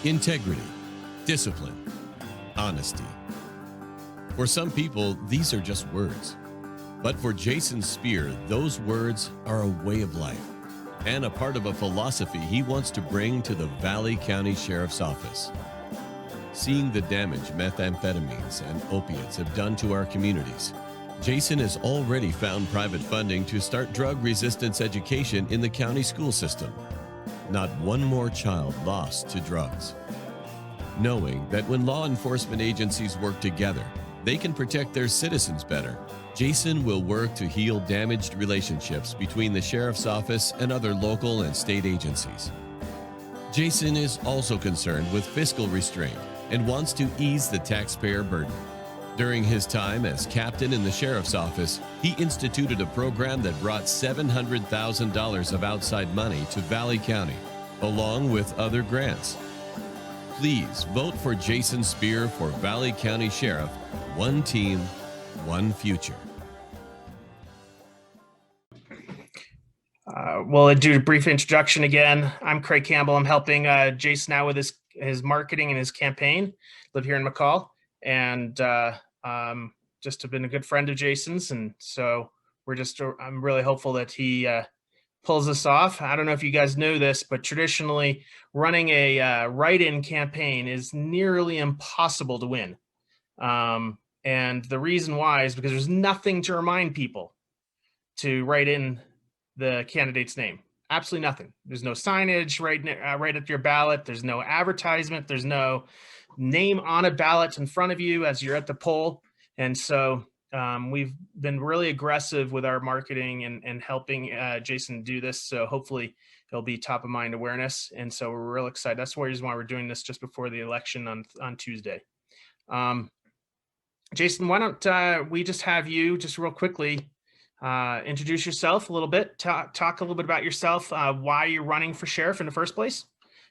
Integrity, discipline, honesty. For some people, these are just words. But for Jason Speer, those words are a way of life and a part of a philosophy he wants to bring to the Valley County Sheriff's Office. Seeing the damage methamphetamines and opiates have done to our communities, Jason has already found private funding to start drug resistance education in the county school system. Not one more child lost to drugs. Knowing that when law enforcement agencies work together, they can protect their citizens better, Jason will work to heal damaged relationships between the sheriff's office and other local and state agencies. Jason is also concerned with fiscal restraint and wants to ease the taxpayer burden. During his time as captain in the sheriff's office, he instituted a program that brought $700,000 of outside money to Valley County, along with other grants. Please vote for Jason Speer for Valley County Sheriff. One team, one future. Well, I'll do a brief introduction again. I'm Craig Campbell. I'm helping Jason out with his marketing and his campaign. Live here in McCall, and just have been a good friend of Jason's, and so I'm really hopeful that he pulls this off. I don't know if you guys know this, but traditionally running a write-in campaign is nearly impossible to win. And the reason why is because there's nothing to remind people to write in the candidate's name. Absolutely nothing. There's no signage right at your ballot. There's no advertisement. There's no name on a ballot in front of you as you're at the poll. And so we've been really aggressive with our marketing and helping Jason do this. So hopefully it'll be top of mind awareness. And so we're real excited. That's the reason why we're doing this just before the election on Tuesday. Jason, why don't we just have you just real quickly introduce yourself a little bit, talk a little bit about yourself, why you're running for sheriff in the first place,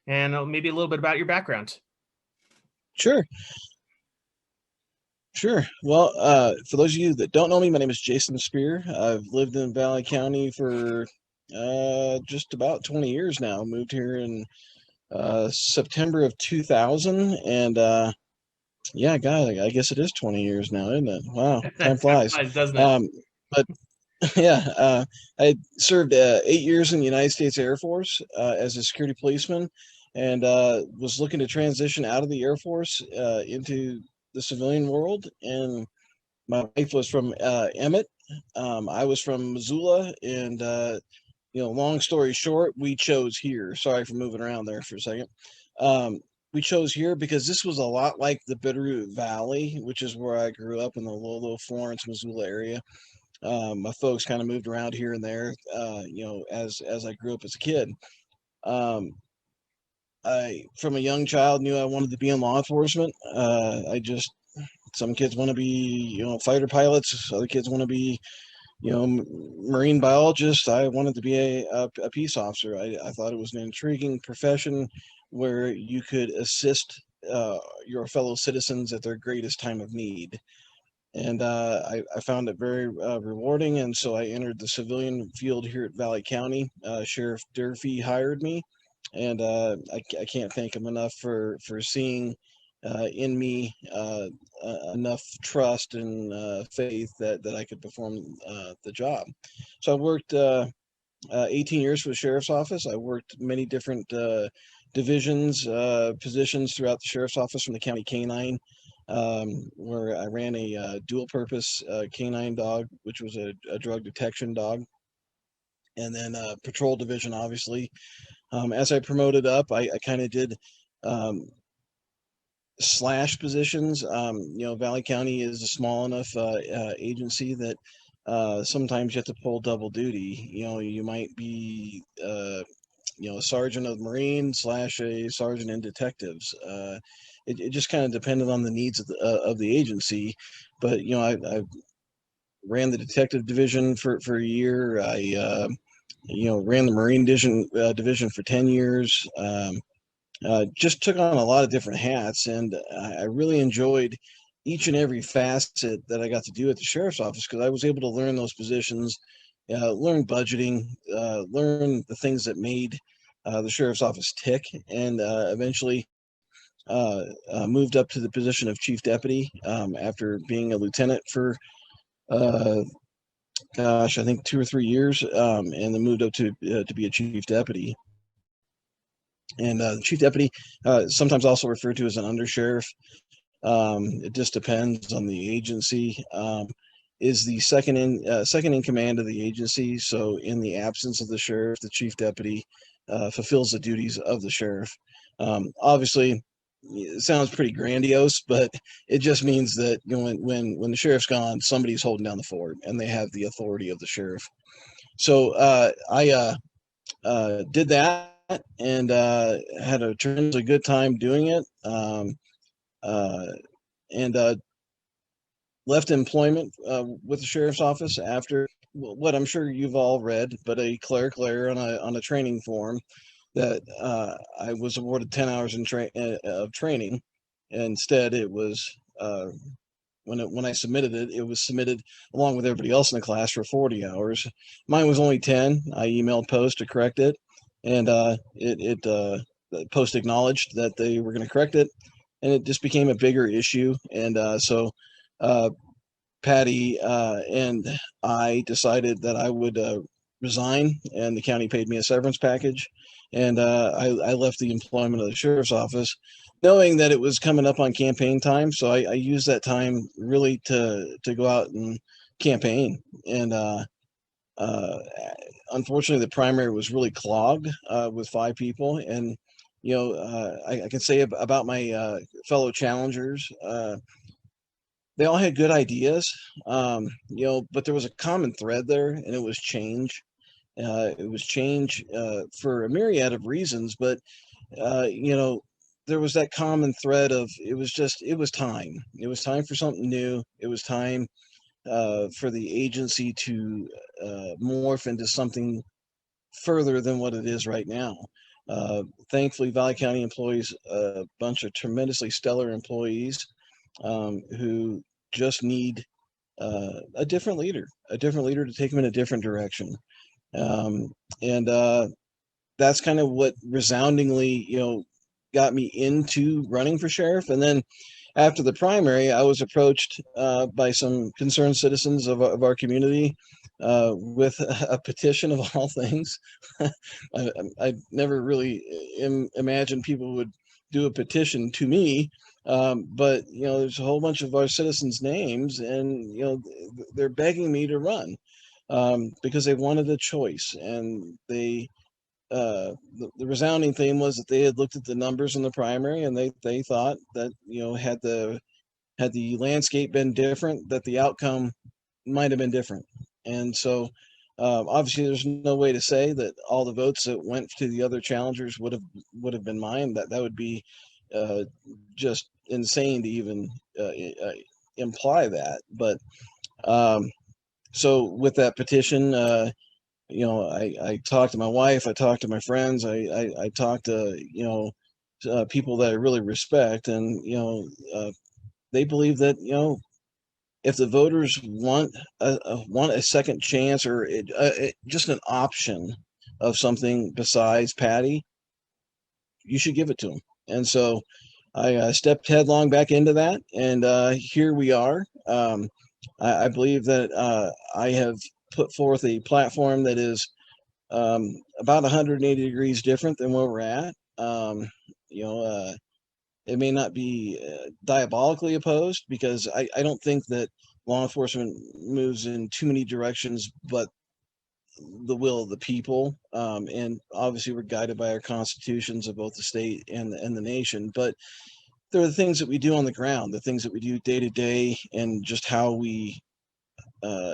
and maybe a little bit about your background. Sure. Well, for those of you that don't know me, my name is Jason Speer. I've lived in Valley County for just about 20 years now. Moved here in September of 2000, and yeah, God, I guess it is 20 years now, isn't it? Wow, time flies. Doesn't it? But yeah, I served 8 years in the United States Air Force as a security policeman, and was looking to transition out of the Air Force into the civilian world. And my wife was from Emmett. I was from Missoula, and long story short, we chose here. Sorry for moving around there for a second. We chose here because this was a lot like the Bitterroot Valley, which is where I grew up in the Lolo, Florence, Missoula area. My folks kind of moved around here and there, as I grew up as a kid. I, from a young child, knew I wanted to be in law enforcement. Some kids want to be, fighter pilots. Other kids want to be, marine biologists. I wanted to be a peace officer. I thought it was an intriguing profession where you could assist your fellow citizens at their greatest time of need. And I found it very rewarding, and so I entered the civilian field here at Valley County. Sheriff Durfee hired me, and I can't thank him enough for seeing in me enough trust and faith that I could perform the job. So I worked 18 years for the sheriff's office. I worked many different divisions, positions throughout the sheriff's office, from the county canine, where I ran a dual purpose canine dog, which was a drug detection dog, and then patrol division, obviously. As I promoted up, I kind of did slash positions. Valley County is a small enough agency that sometimes you have to pull double duty. You might be a sergeant of Marine / a sergeant in detectives. It just kind of depended on the needs of the agency. But I ran the detective division for a year. I ran the Marine division for 10 years. Just took on a lot of different hats, and I really enjoyed each and every facet that I got to do at the sheriff's office, because I was able to learn those positions, learn budgeting, learn the things that made the sheriff's office tick, and eventually moved up to the position of chief deputy after being a lieutenant for I think 2 or 3 years, and then moved up to be a chief deputy. And the chief deputy, sometimes also referred to as an undersheriff, it just depends on the agency, is the second in command of the agency. So in the absence of the sheriff, the chief deputy fulfills the duties of the sheriff. Obviously, it sounds pretty grandiose, but it just means that when the sheriff's gone, somebody's holding down the fort, and they have the authority of the sheriff. So I did that and had a tremendously good time doing it, and left employment with the sheriff's office after what I'm sure you've all read, but a clerical error on a training form that I was awarded 10 hours of training. Instead, it was when I submitted it, it was submitted along with everybody else in the class for 40 hours. Mine was only 10. I emailed Post to correct it, and Post acknowledged that they were going to correct it, and it just became a bigger issue. And so Patty and I decided that I would resign, and the county paid me a severance package. And I left the employment of the sheriff's office, knowing that it was coming up on campaign time. So I used that time really to go out and campaign. And unfortunately, the primary was really clogged with 5 people. And I can say about my fellow challengers, they all had good ideas, but there was a common thread there, and it was change. It was change for a myriad of reasons, but there was that common thread of it was time. It was time for something new. It was time for the agency to morph into something further than what it is right now. Thankfully, Valley County employs a bunch of tremendously stellar employees who just need a different leader to take them in a different direction. And that's kind of what resoundingly, got me into running for sheriff. And then after the primary, I was approached by some concerned citizens of our community with a petition of all things. I never really imagined people would do a petition to me, but there's a whole bunch of our citizens' names, and they're begging me to run because they wanted a choice, and the resounding theme was that they had looked at the numbers in the primary, and they thought that had the landscape been different, that the outcome might have been different. And so obviously there's no way to say that all the votes that went to the other challengers would have been mine. That would be just insane to even imply that. But so with that petition, I talked to my wife, I talked to my friends, I talked to people that I really respect, and they believe that if the voters want a second chance, or just an option of something besides Patty, you should give it to them. And so I stepped headlong back into that, and here we are. I believe that I have put forth a platform that is about 180 degrees different than where we're at. It may not be diabolically opposed, because I don't think that law enforcement moves in too many directions but the will of the people. And obviously we're guided by our constitutions of both the state and the nation. But there are the things that we do on the ground, the things that we do day to day, and just how we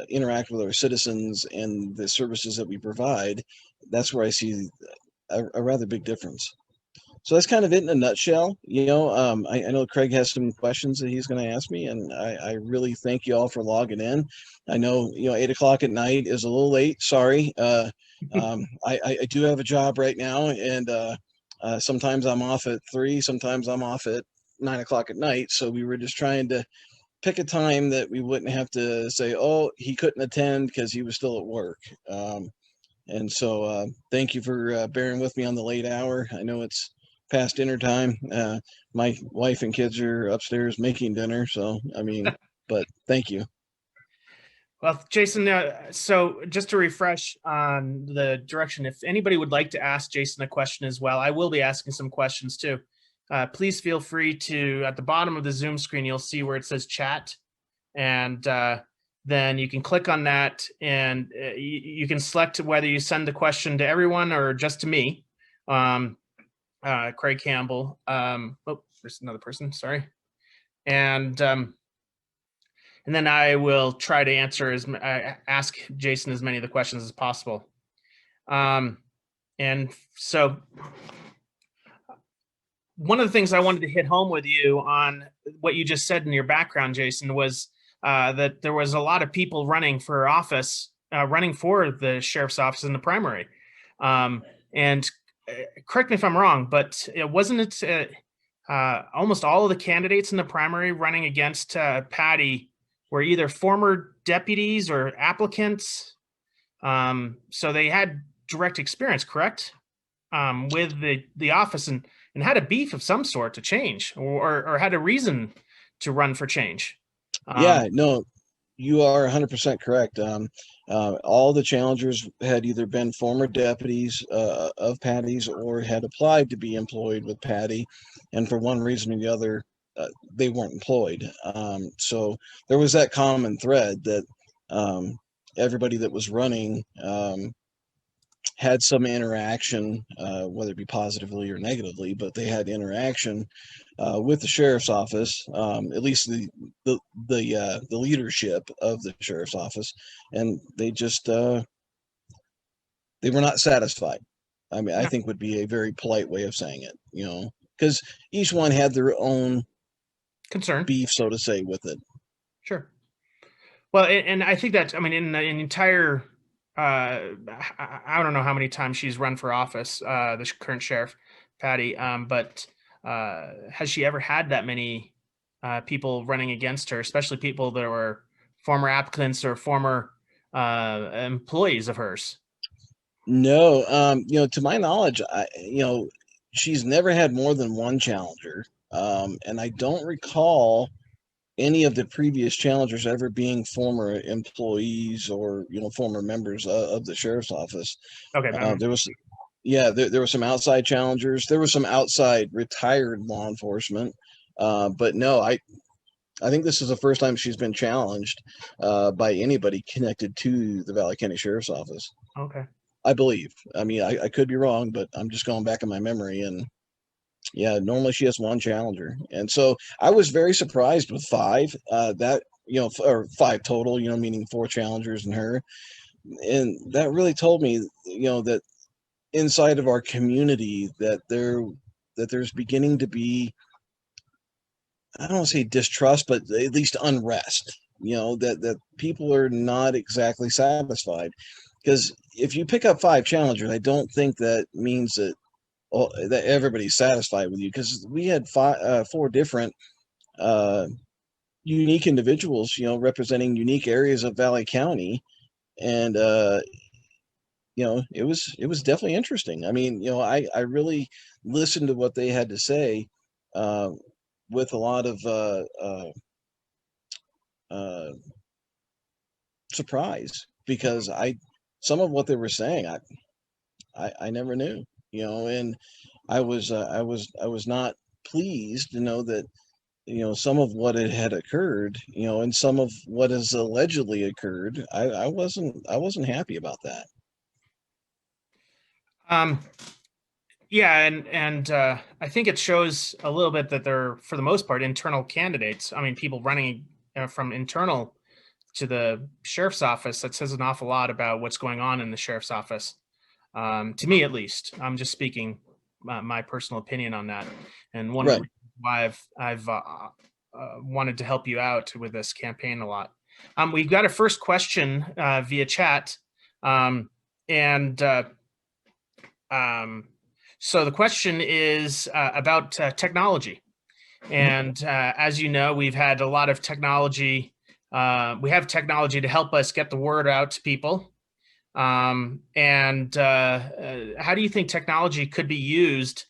interact with our citizens and the services that we provide. That's where I see a rather big difference. So that's kind of it in a nutshell. I know Craig has some questions that he's going to ask me, and I really thank you all for logging in. I know 8:00 at night is a little late. Sorry. I do have a job right now, and sometimes I'm off at 3, sometimes I'm off at 9:00 at night. So we were just trying to pick a time that we wouldn't have to say, oh, he couldn't attend because he was still at work. And so thank you for bearing with me on the late hour. I know it's past dinner time. My wife and kids are upstairs making dinner. So, I mean, but thank you. Well, Jason, so just to refresh on the direction, if anybody would like to ask Jason a question as well, I will be asking some questions too. Please feel free to, at the bottom of the Zoom screen, you'll see where it says chat. And then you can click on that and you can select whether you send the question to everyone or just to me, Craig Campbell. Oh, there's another person, sorry. And then I will try to answer ask Jason as many of the questions as possible. And so one of the things I wanted to hit home with you on what you just said in your background, Jason, was that there was a lot of people running for office, running for the sheriff's office in the primary. And correct me if I'm wrong, but wasn't it almost all of the candidates in the primary running against Patty were either former deputies or applicants. So they had direct experience, correct? With the office and had a beef of some sort to change or had a reason to run for change. Yeah, no, you are 100% correct. All the challengers had either been former deputies of Patty's or had applied to be employed with Patty. And for one reason or the other, they weren't employed. So there was that common thread that everybody that was running had some interaction, whether it be positively or negatively, but they had interaction with the sheriff's office, at least the leadership of the sheriff's office, and they just they were not satisfied. I mean, I think would be a very polite way of saying it, because each one had their own concern, beef, so to say, with it. Sure. Well, and I think that, I mean, in the entire, I don't know how many times she's run for office, the current sheriff, Patty, but has she ever had that many people running against her, especially people that were former applicants or former employees of hers? No, to my knowledge, she's never had more than one challenger. And I don't recall any of the previous challengers ever being former employees or, former members of the sheriff's office. Okay. There were some outside challengers. There was some outside retired law enforcement. But no, I think this is the first time she's been challenged by anybody connected to the Valley County Sheriff's Office. Okay. I believe. I mean, I could be wrong, but I'm just going back in my memory. And yeah, normally she has one challenger. And so I was very surprised with five, or five total, meaning 4 challengers and her. And that really told me, that inside of our community that there's beginning to be, I don't want to say distrust, but at least unrest, that people are not exactly satisfied. Because if you pick up 5 challengers, I don't think that means that everybody's satisfied with you. Because we had 4 different unique individuals, representing unique areas of Valley County, and it was definitely interesting. I mean, I really listened to what they had to say with a lot of surprise, because some of what they were saying, I never knew, and I was not pleased to know that, some of what had occurred, and some of what has allegedly occurred, I wasn't happy about that. Yeah, and I think it shows a little bit that they're, for the most part, internal candidates. I mean, people running from internal to the sheriff's office. That says an awful lot about what's going on in the sheriff's office. To me, at least, I'm just speaking my personal opinion on that. And one of the reasons why I've wanted to help you out with this campaign a lot. We've got a first question via chat, so the question is about technology. And as you know, we've had a lot of technology. We have technology to help us get the word out to people. How do you think technology could be used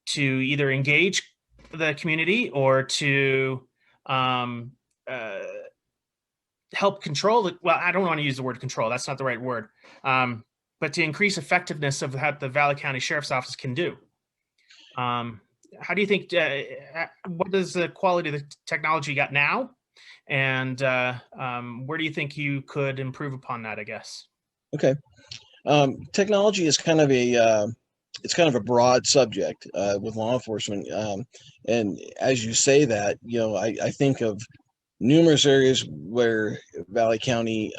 to either engage the community or to help control it. Well, I don't want to use the word control. That's not the right word. But to increase effectiveness of what the Valley County Sheriff's Office can do. How do you think, what is the quality of the technology you got now? And where do you think you could improve upon that, I guess? Okay. Technology is kind of a broad subject with law enforcement. And as you say that, I think of numerous areas where Valley County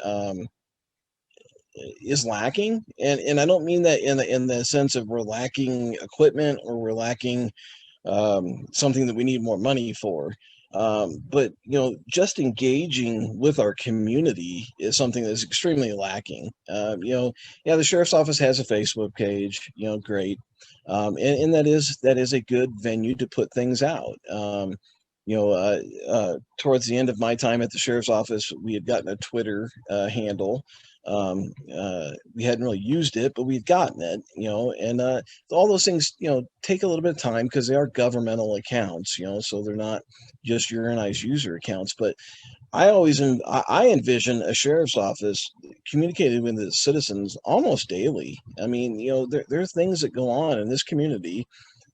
is lacking, and I don't mean that in the sense of we're lacking equipment or we're lacking something that we need more money for. But just engaging with our community is something that's extremely lacking. The sheriff's office has a Facebook page, great, and that is a good venue to put things out. Towards the end of my time at the sheriff's office, we had gotten a Twitter handle. We hadn't really used it, but we've gotten it, and all those things, take a little bit of time because they are governmental accounts, so they're not just your nice user accounts. But I envision a sheriff's office communicating with the citizens almost daily. I mean, there are things that go on in this community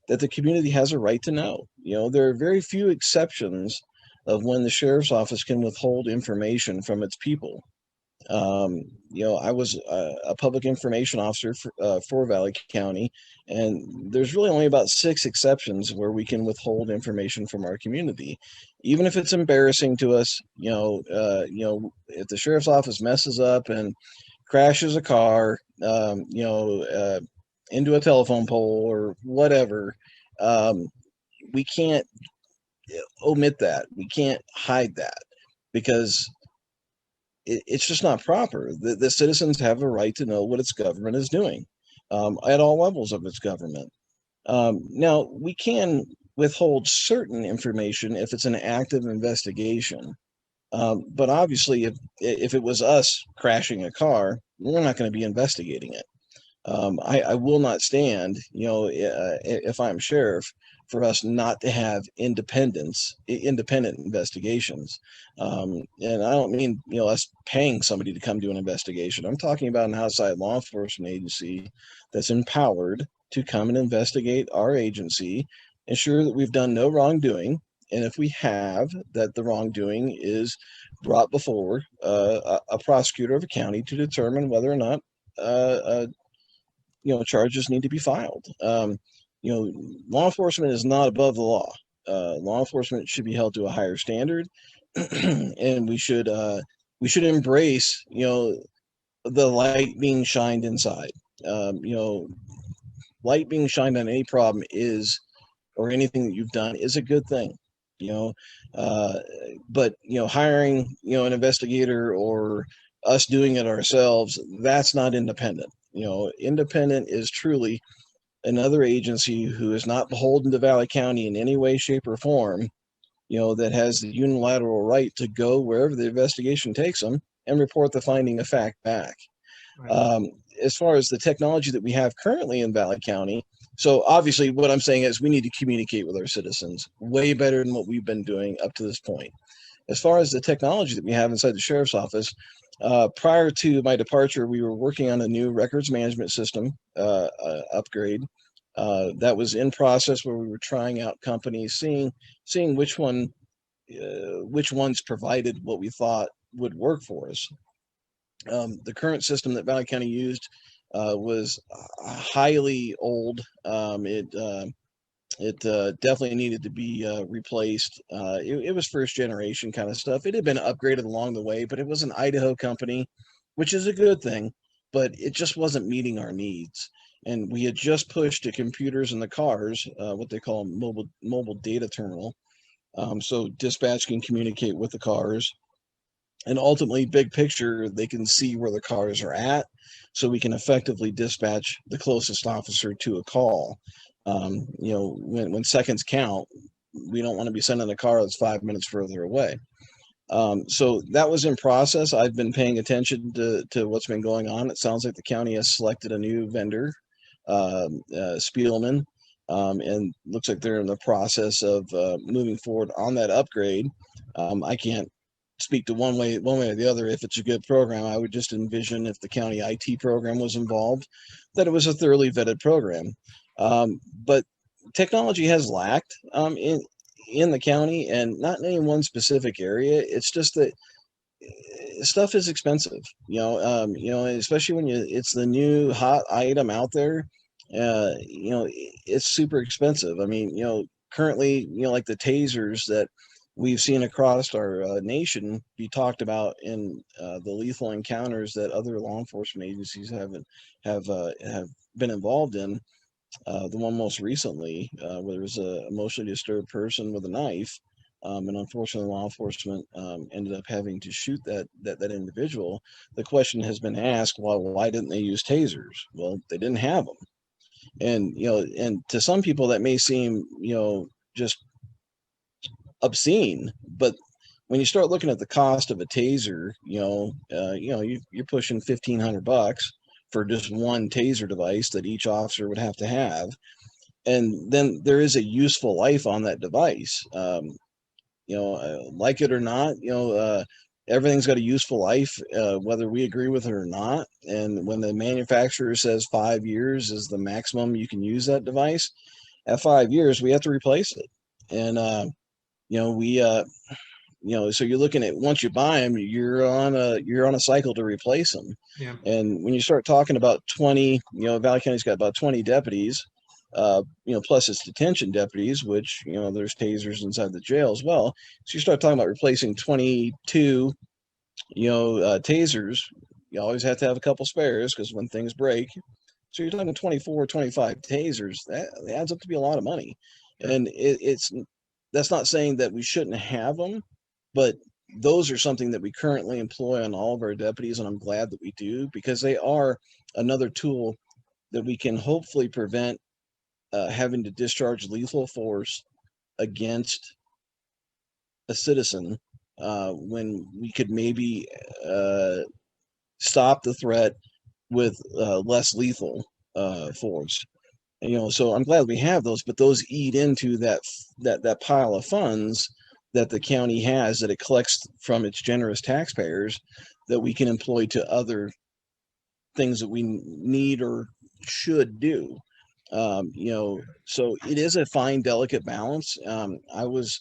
that the community has a right to know. There are very few exceptions of when the sheriff's office can withhold information from its people. I was a public information officer for Valley County, and there's really only about 6 exceptions where we can withhold information from our community, even if it's embarrassing to us. If the sheriff's office messes up and crashes a car, into a telephone pole or whatever, we can't omit that. We can't hide that because it's just not proper. The citizens have a right to know what its government is doing at all levels of its government. Now, we can withhold certain information if it's an active investigation. But obviously, if it was us crashing a car, we're not going to be investigating it. I will not stand, if I'm sheriff, for us not to have independent investigations. And I don't mean, us paying somebody to come do an investigation. I'm talking about an outside law enforcement agency that's empowered to come and investigate our agency, ensure that we've done no wrongdoing. And if we have, that the wrongdoing is brought before a prosecutor of a county to determine whether or not charges need to be filed. Law enforcement is not above the law. Law enforcement should be held to a higher standard, and we should embrace, the light being shined inside. Light being shined on any problem or anything that you've done is a good thing. But hiring, an investigator or us doing it ourselves, that's not independent. Independent is truly another agency who is not beholden to Valley County in any way, shape, or form, that has the unilateral right to go wherever the investigation takes them and report the finding of fact back. Right. As far as the technology that we have currently in Valley County, so obviously what I'm saying is we need to communicate with our citizens way better than what we've been doing up to this point. As far as the technology that we have inside the sheriff's office, prior to my departure, we were working on a new records management system upgrade that was in process, where we were trying out companies, seeing which ones provided what we thought would work for us. The current system that Valley County used was highly old. It definitely needed to be replaced. It was first generation kind of stuff. It had been upgraded along the way, but it was an Idaho company, which is a good thing, but it just wasn't meeting our needs. And we had just pushed to computers in the cars, what they call mobile data terminal. So dispatch can communicate with the cars. And ultimately, big picture, they can see where the cars are at, so we can effectively dispatch the closest officer to a call. When seconds count, we don't want to be sending a car that's 5 minutes further away. So that was in process. I've been paying attention to what's been going on. It sounds like the county has selected a new vendor, Spielman, and looks like they're in the process of moving forward on that upgrade. I can't speak to one way or the other if it's a good program. I would just envision, if the county IT program was involved, that it was a thoroughly vetted program. But technology has lacked in the county, and not in any one specific area. It's just that stuff is expensive, especially when it's the new hot item out there. It's super expensive. I mean, currently, like the tasers that we've seen across our nation be talked about in the lethal encounters that other law enforcement agencies have been involved in. The one most recently, where there was a emotionally disturbed person with a knife, and unfortunately, law enforcement ended up having to shoot that individual. The question has been asked, well, why didn't they use tasers? Well, they didn't have them, and to some people that may seem just obscene, but when you start looking at the cost of a taser, you're pushing $1,500 for just one taser device that each officer would have to have. And then there is a useful life on that device. Like it or not, everything's got a useful life, whether we agree with it or not. And when the manufacturer says 5 years is the maximum you can use that device, at 5 years, we have to replace it. And, so you're looking at, once you buy them, you're on a cycle to replace them. Yeah. And when you start talking about 20, Valley County's got about 20 deputies, plus its detention deputies, which, there's tasers inside the jail as well. So you start talking about replacing 22, tasers. You always have to have a couple spares because when things break. So you're talking 24, 25 tasers. That adds up to be a lot of money. And that's not saying that we shouldn't have them, but those are something that we currently employ on all of our deputies, and I'm glad that we do, because they are another tool that we can hopefully prevent having to discharge lethal force against a citizen, when we could maybe stop the threat with less lethal force. So I'm glad we have those, but those eat into that pile of funds that the county has, that it collects from its generous taxpayers, that we can employ to other things that we need or should do. So it is a fine, delicate balance. I was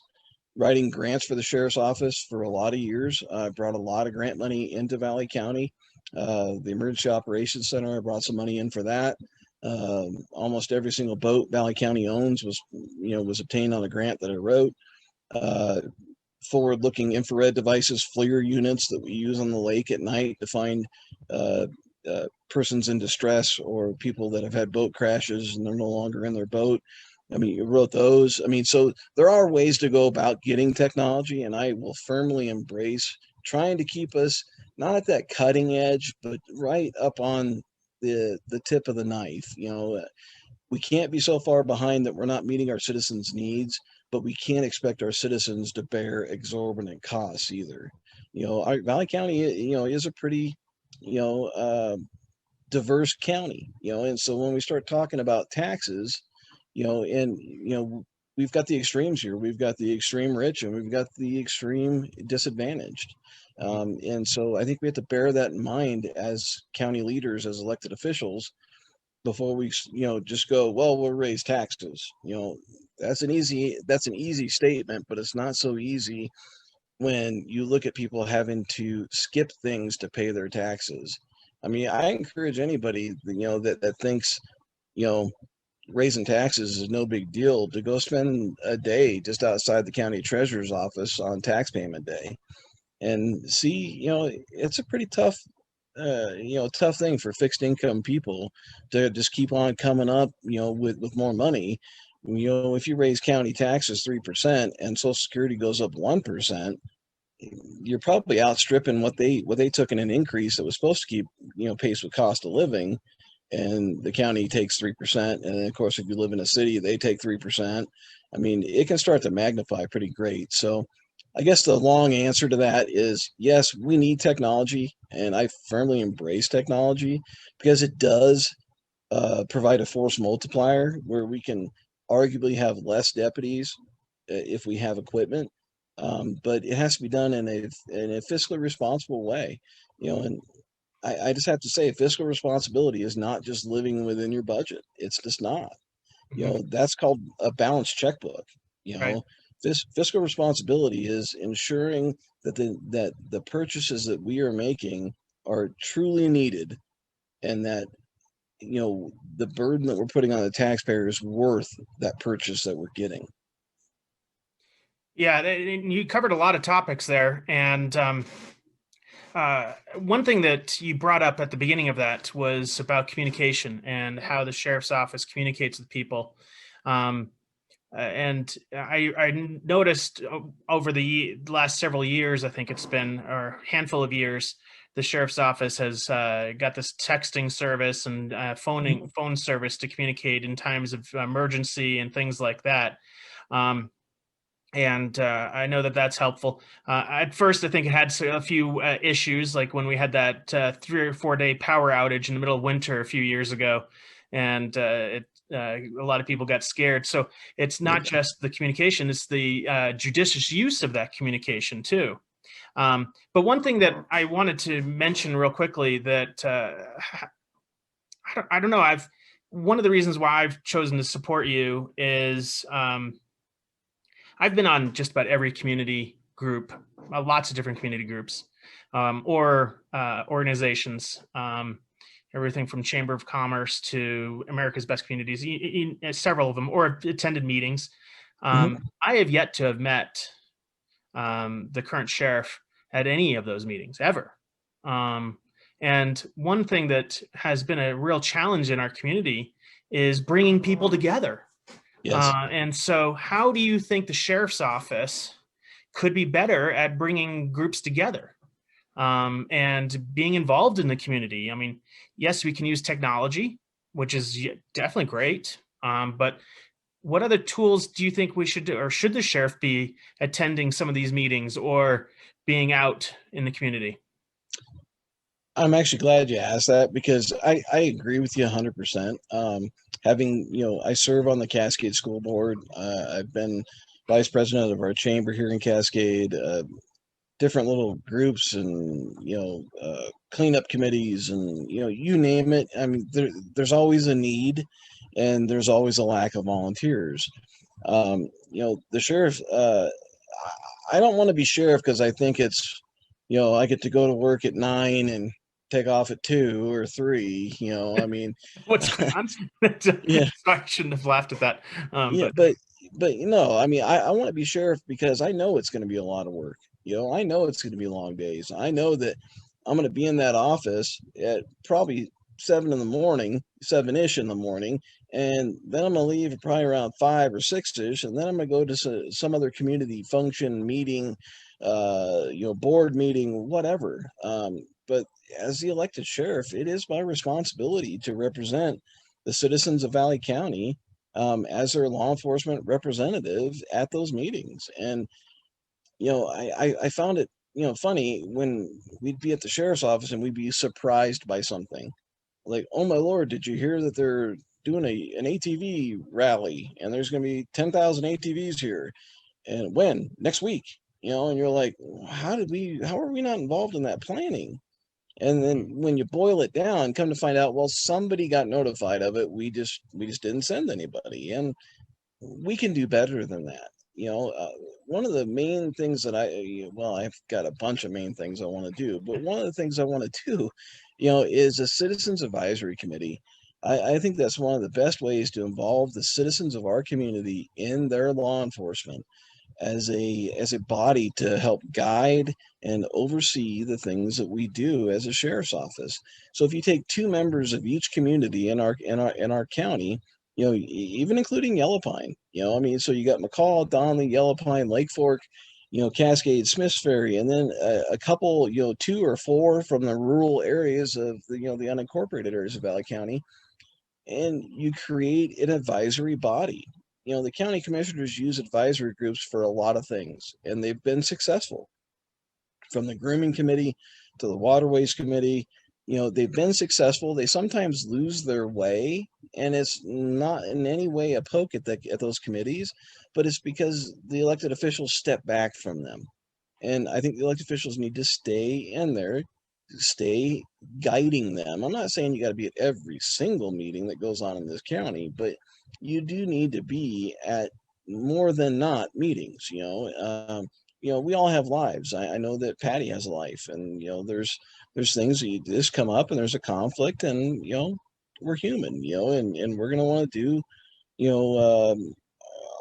writing grants for the sheriff's office for a lot of years. I brought a lot of grant money into Valley County. The Emergency Operations Center, I brought some money in for that. Almost every single boat Valley County owns was obtained on a grant that I wrote. Forward-looking infrared devices, FLIR units that we use on the lake at night to find persons in distress or people that have had boat crashes and they're no longer in their boat. I mean, you wrote those. I mean, so there are ways to go about getting technology, and I will firmly embrace trying to keep us not at that cutting edge, but right up on the tip of the knife. We can't be so far behind that we're not meeting our citizens' needs, but we can't expect our citizens to bear exorbitant costs either. Our Valley County, is a pretty, diverse county, and so when we start talking about taxes, we've got the extremes here. We've got the extreme rich and we've got the extreme disadvantaged. And so I think we have to bear that in mind as county leaders, as elected officials, before we, just go, well, we'll raise taxes. That's an easy statement, but it's not so easy when you look at people having to skip things to pay their taxes. I mean, I encourage anybody, that thinks, raising taxes is no big deal, to go spend a day just outside the county treasurer's office on tax payment day and see, it's a pretty tough thing for fixed income people to just keep on coming up, with more money. If you raise county taxes 3% and Social Security goes up 1%, you're probably outstripping what they took in an increase that was supposed to keep, pace with cost of living. And the county takes 3%. And then, of course, if you live in a city, they take 3%. I mean, it can start to magnify pretty great. So I guess the long answer to that is, yes, we need technology, and I firmly embrace technology because it does provide a force multiplier where we can arguably have less deputies if we have equipment, but it has to be done in a fiscally responsible way, and I just have to say fiscal responsibility is not just living within your budget. It's just not. That's called a balanced checkbook. you Right. know Fiscal responsibility is ensuring that the purchases that we are making are truly needed, and that the burden that we're putting on the taxpayer is worth that purchase that we're getting. Yeah, you covered a lot of topics there, and one thing that you brought up at the beginning of that was about communication and how the sheriff's office communicates with people. And I noticed over the last several years, I think it's been, or a handful of years, the sheriff's office has got this texting service and phone service to communicate in times of emergency and things like that. And I know that that's helpful. At first, I think it had a few issues, like when we had that 3 or 4 day power outage in the middle of winter a few years ago, and a lot of people got scared. So it's not just the communication; it's the judicious use of that communication too. But one thing that I wanted to mention real quickly that I don't know. One of the reasons why I've chosen to support you is. I've been on just about every community group, lots of different community groups, or organizations, everything from Chamber of Commerce to America's Best Communities, several of them, or attended meetings. I have yet to have met the current sheriff at any of those meetings ever. And one thing that has been a real challenge in our community is bringing people together. Yes. And so how do you think the sheriff's office could be better at bringing groups together and being involved in the community? I mean, yes, we can use technology, which is definitely great. But what other tools do you think we should do, or should the sheriff be attending some of these meetings or being out in the community? I'm actually glad you asked that, because I agree with you 100%. I serve on the Cascade School Board. I've been vice president of our chamber here in Cascade, different little groups and, cleanup committees and, you name it. I mean, there's always a need and there's always a lack of volunteers. The sheriff, I don't want to be sheriff because I think it's, I get to go to work at 9 and take off at 2 or 3. I mean, Yeah. I shouldn't have laughed at that. but I mean, I want to be sheriff because I know it's going to be a lot of work. I know it's going to be long days. I know that I'm going to be in that office at probably 7-ish in the morning, and then I'm going to leave at probably around 5 or 6-ish, and then I'm going to go to some other community function, meeting, board meeting, whatever. But as the elected sheriff, it is my responsibility to represent the citizens of Valley County as their law enforcement representative at those meetings. And, I found it, funny when we'd be at the sheriff's office and we'd be surprised by something like, oh my Lord, did you hear that they're doing an ATV rally and there's going to be 10,000 ATVs here? And when? Next week, and you're like, how are we not involved in that planning? And then when you boil it down, come to find out, well, somebody got notified of it. We just didn't send anybody, and we can do better than that. One of the main things that I've got a bunch of main things I want to do, but one of the things I want to do, is a citizens advisory committee. I think that's one of the best ways to involve the citizens of our community in their law enforcement as a body to help guide and oversee the things that we do as a sheriff's office. So if you take 2 members of each community in our county, even including Yellow Pine, I mean, so you got McCall, Donley, Yellow Pine, Lake Fork, Cascade, Smiths Ferry, and then a couple, 2 or 4 from the rural areas of the unincorporated areas of Valley County, and you create an advisory body. The county commissioners use advisory groups for a lot of things, and they've been successful. From the grooming committee to the waterways committee they've been successful. They sometimes lose their way, and it's not in any way a poke at those committees, but it's because the elected officials step back from them. And I think the elected officials need to stay in there, stay guiding them. I'm not saying you got to be at every single meeting that goes on in this county, but you do need to be at more than not meetings. We all have lives. I know that Patty has a life, and there's things that just come up, and there's a conflict, and we're human, and we're gonna want to do you know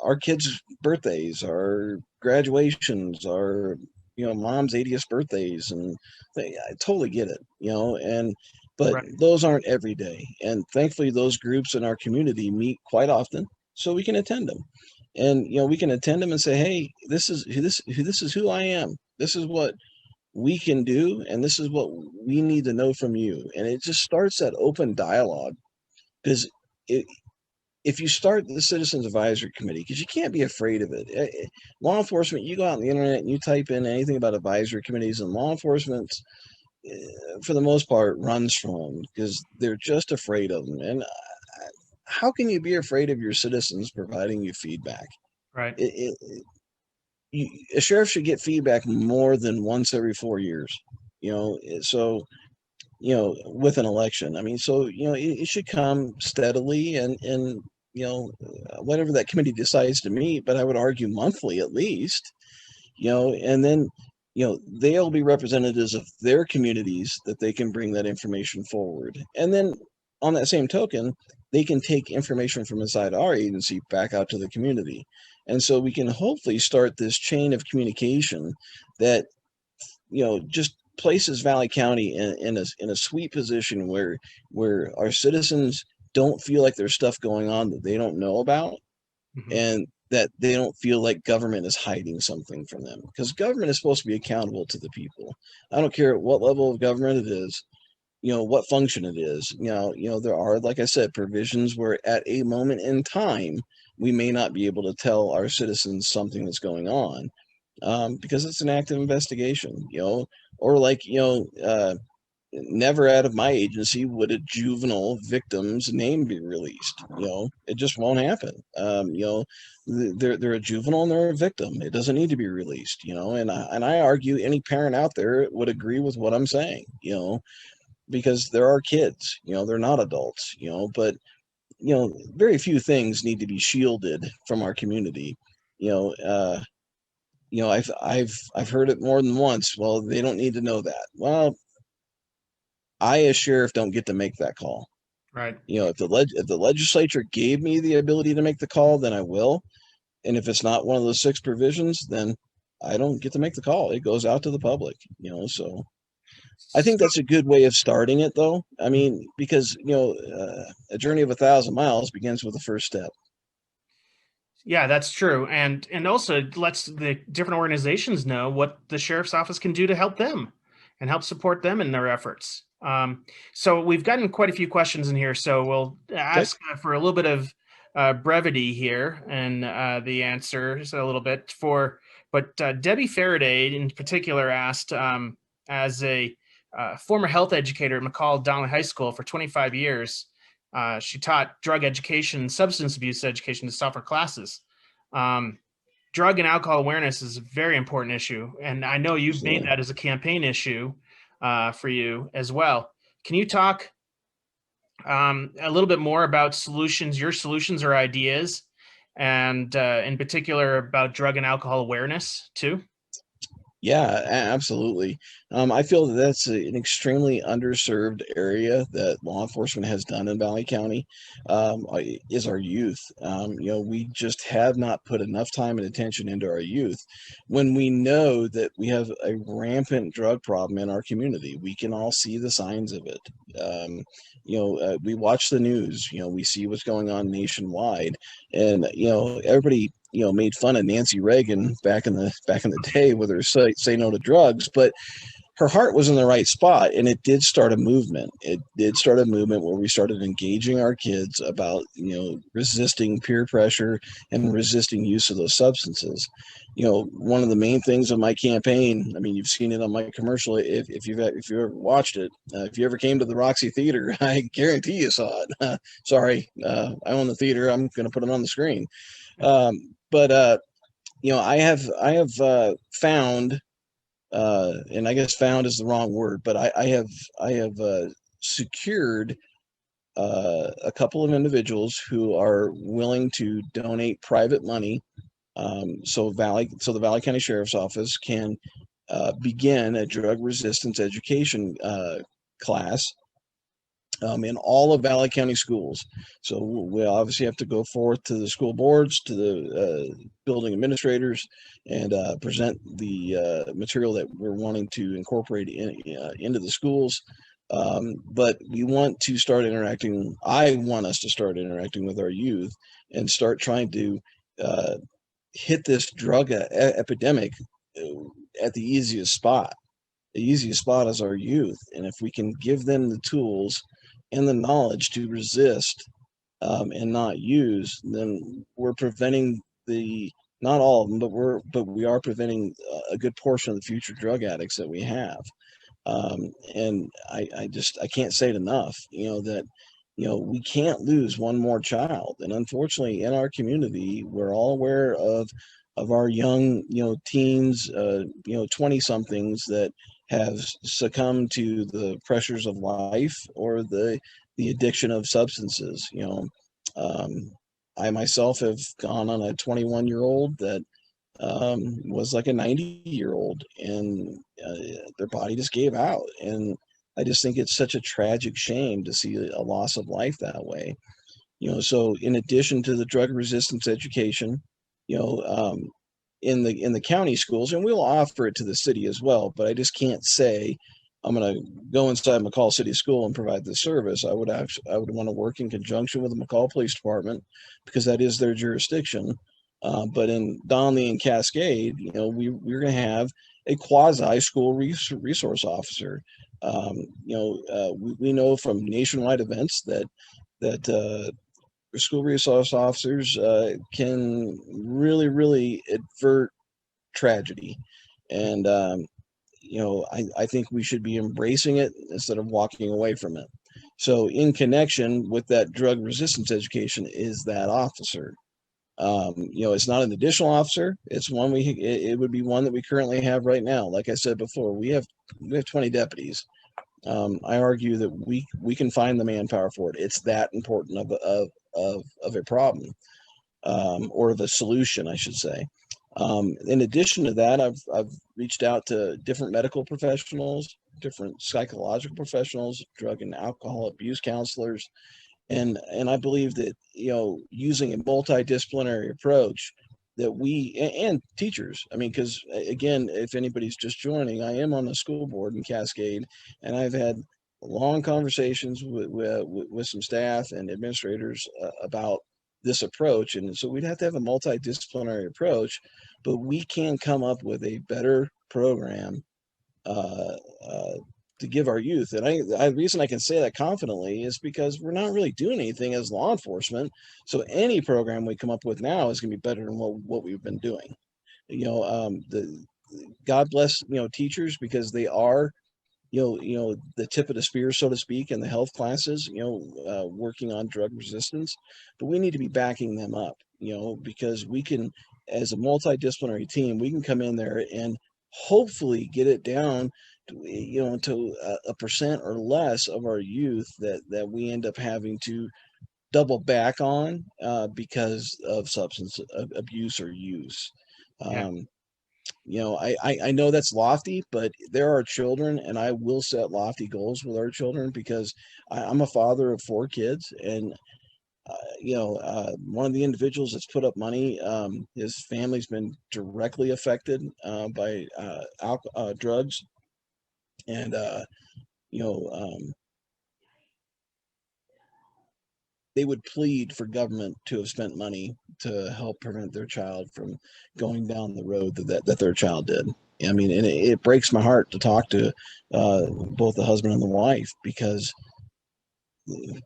our kids' birthdays, our graduations, our mom's 80th birthdays, and I totally get it, but Right. those aren't every day, and thankfully those groups in our community meet quite often, so we can attend them, and we can attend them and say, hey, this is who I am. This is what we can do, and this is what we need to know from you. And it just starts that open dialogue, because if you start the Citizens Advisory Committee, because you can't be afraid of it. Law enforcement, you go out on the internet and you type in anything about advisory committees, and law enforcement, for the most part, runs from them because they're just afraid of them. And how can you be afraid of your citizens providing you feedback? Right. A sheriff should get feedback more than once every 4 years, so with an election. I mean, so it should come steadily, and whatever that committee decides to meet, but I would argue monthly at least, and then they'll be representatives of their communities, that they can bring that information forward, and then on that same token, they can take information from inside our agency back out to the community. And so we can hopefully start this chain of communication that just places Valley County in a sweet position where our citizens don't feel like there's stuff going on that they don't know about, Mhm. and that they don't feel like government is hiding something from them, because government is supposed to be accountable to the people. I don't care what level of government it is, what function it is. There are, like I said, provisions where at a moment in time we may not be able to tell our citizens something that's going on, because it's an active investigation, or like never out of my agency would a juvenile victim's name be released. It just won't happen. They're a juvenile and they're a victim. It doesn't need to be released. And I argue any parent out there would agree with what I'm saying. Because there are kids. They're not adults. But very few things need to be shielded from our community. I've heard it more than once. Well, they don't need to know that. Well, I, as sheriff, don't get to make that call. Right. If the legislature gave me the ability to make the call, then I will. And if it's not one of those 6 provisions, then I don't get to make the call. It goes out to the public. So I think that's a good way of starting it, though. I mean, because a journey of 1,000 miles begins with the first step. Yeah, that's true. And also it lets the different organizations know what the sheriff's office can do to help them and help support them in their efforts. So we've gotten quite a few questions in here, so we'll ask for a little bit of brevity here and the answers a little bit but Debbie Faraday in particular asked, as a former health educator at McCall Donnelly High School for 25 years, she taught drug education and substance abuse education to sophomore classes. Drug and alcohol awareness is a very important issue, and I know you've made that as a campaign issue for you as well. Can you talk a little bit more about your solutions or ideas, and in particular about drug and alcohol awareness too? Yeah, absolutely. I feel that that's an extremely underserved area that law enforcement has done in Valley County, is our youth. We just have not put enough time and attention into our youth, when we know that we have a rampant drug problem in our community. We can all see the signs of it. We watch the news. We see what's going on nationwide, and everybody made fun of Nancy Reagan back in the day with her say no to drugs, but her heart was in the right spot, and it did start a movement. It did start a movement where we started engaging our kids about, resisting peer pressure and resisting use of those substances. One of the main things of my campaign, I mean, you've seen it on my commercial. If you ever watched it, if you ever came to the Roxy Theater, I guarantee you saw it. Sorry, I own the theater. I'm going to put it on the screen. But I have found, and I guess found is the wrong word, but I have secured a couple of individuals who are willing to donate private money, so the Valley County Sheriff's Office can begin a drug resistance education class in all of Valley County schools. So we obviously have to go forth to the school boards, to the building administrators, and present the material that we're wanting to incorporate into the schools. But we want to start interacting. I want us to start interacting with our youth and start trying to hit this drug epidemic at the easiest spot. The easiest spot is our youth. And if we can give them the tools and the knowledge to resist and not use, then we're preventing not all of them, but we are preventing a good portion of the future drug addicts that we have. And I can't say it enough, that we can't lose one more child. And unfortunately, in our community, we're all aware of our young, teens, 20 somethings that have succumbed to the pressures of life or the addiction of substances. I myself have gone on a 21-year-old that was like a 90-year-old, and their body just gave out. And I just think it's such a tragic shame to see a loss of life that way. So in addition to the drug resistance education, in the county schools, and we'll offer it to the city as well, but I just can't say I'm going to go inside McCall City School and provide this service. I would want to work in conjunction with the McCall Police Department, because that is their jurisdiction. But in Donley and Cascade, we're going to have a quasi school resource officer. We know from nationwide events that school resource officers can really, really avert tragedy. And, I think we should be embracing it instead of walking away from it. So in connection with that drug resistance education is that officer. It's not an additional officer. It's one it would be one that we currently have right now. Like I said before, we have 20 deputies. I argue that we can find the manpower for it. It's that important of a problem, or of a solution, I should say. In addition to that, I've reached out to different medical professionals, different psychological professionals, drug and alcohol abuse counselors, and I believe that using a multidisciplinary approach, that and teachers. I mean, because again, if anybody's just joining, I am on the school board in Cascade, and I've had long conversations with some staff and administrators about this approach. And so we'd have to have a multidisciplinary approach, but we can come up with a better program to give our youth. And the reason I can say that confidently is because we're not really doing anything as law enforcement. So any program we come up with now is going to be better than what we've been doing. God bless, teachers, because they are, the tip of the spear, so to speak, in the health classes, working on drug resistance. But we need to be backing them up, because we can, as a multidisciplinary team, we can come in there and hopefully get it down to a percent or less of our youth that we end up having to double back on because of substance abuse or use. I know that's lofty, but there are children, and I will set lofty goals with our children, because I'm a father of 4 kids, and one of the individuals that's put up money, his family's been directly affected by drugs. And, they would plead for government to have spent money to help prevent their child from going down the road that their child did. I mean, and it breaks my heart to talk to both the husband and the wife, because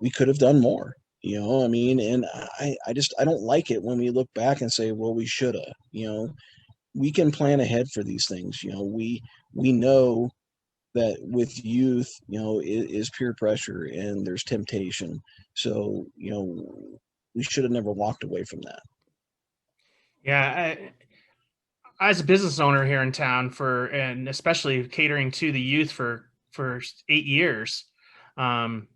we could have done more. I mean, and I don't like it when we look back and say, well, we should have. We can plan ahead for these things. We know that with youth, is peer pressure and there's temptation. So, we should have never walked away from that. Yeah, as a business owner here in town, and especially catering to the youth for 8 years, and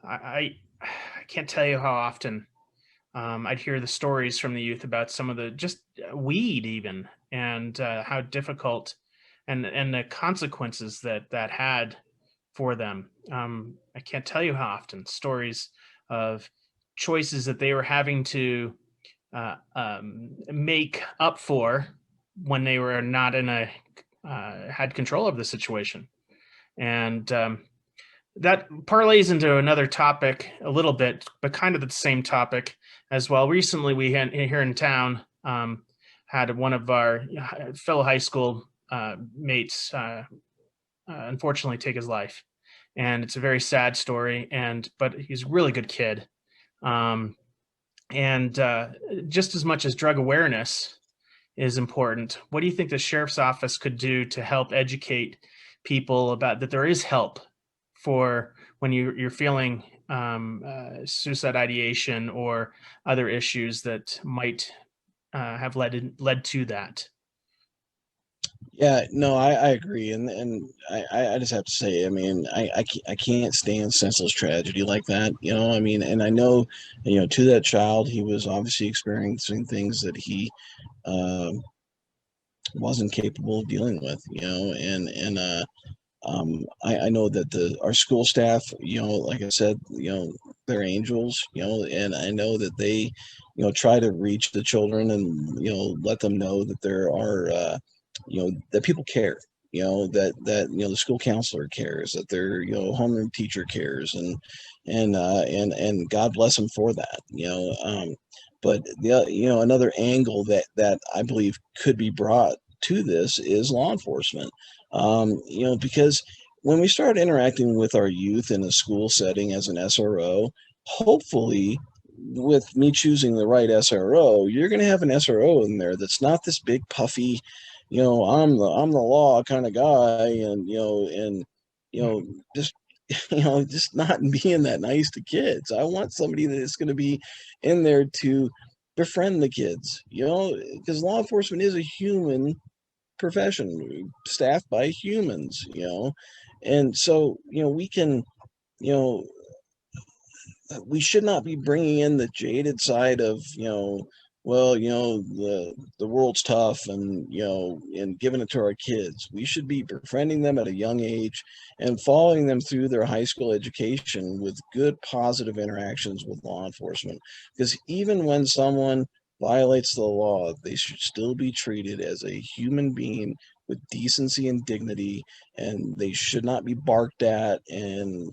I can't tell you how often I'd hear the stories from the youth about some of the just weed even, and how difficult and the consequences that had for them. I can't tell you how often stories of choices that they were having to make up for when they were not in a had control of the situation. And that parlays into another topic a little bit, but kind of the same topic as well. Recently, we had here in town had one of our fellow high school mates unfortunately take his life, and it's a very sad story. But he's a really good kid, and just as much as drug awareness is important, what do you think the sheriff's office could do to help educate people about that there is help for when you're feeling suicide ideation or other issues that might have led to that? Yeah, no, I agree, and I just have to say, I mean, I can't stand senseless tragedy like that, I mean, and I know, to that child, he was obviously experiencing things that he wasn't capable of dealing with, and I know that our school staff, like I said, they're angels, and I know that they, try to reach the children and, let them know that there are, that people care, that the school counselor cares, that their, homeroom teacher cares, and God bless them for that, but another angle that I believe could be brought to this is law enforcement, because when we start interacting with our youth in a school setting as an SRO, hopefully with me choosing the right SRO, you're going to have an SRO in there that's not this big puffy, I'm the law kind of guy, and just just not being that nice to kids. I want somebody that's going to be in there to befriend the kids, because law enforcement is a human profession staffed by humans, and so we can, you know we should not be bringing in the jaded side of, well, the world's tough, and and giving it to our kids. We should be befriending them at a young age and following them through their high school education with good positive interactions with law enforcement, because even when someone violates the law, they should still be treated as a human being with decency and dignity, and they should not be barked at and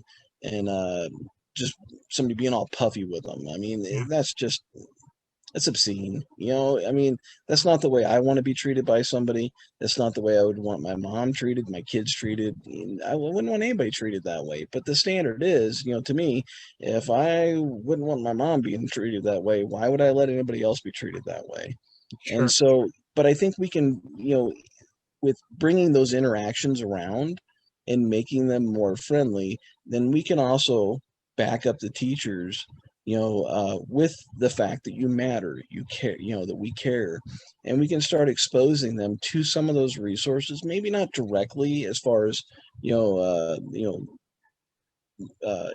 just somebody being all puffy with them. I mean, Yeah, that's obscene. I mean, that's not the way I want to be treated by somebody. That's not the way I would want my mom treated, my kids treated. I wouldn't want anybody treated that way. But the standard is, to me, if I wouldn't want my mom being treated that way, why would I let anybody else be treated that way? And sure. so, but I think we can, with bringing those interactions around and making them more friendly, then we can also back up the teachers, with the fact that you matter, you care, that we care, and we can start exposing them to some of those resources. Maybe not directly as far as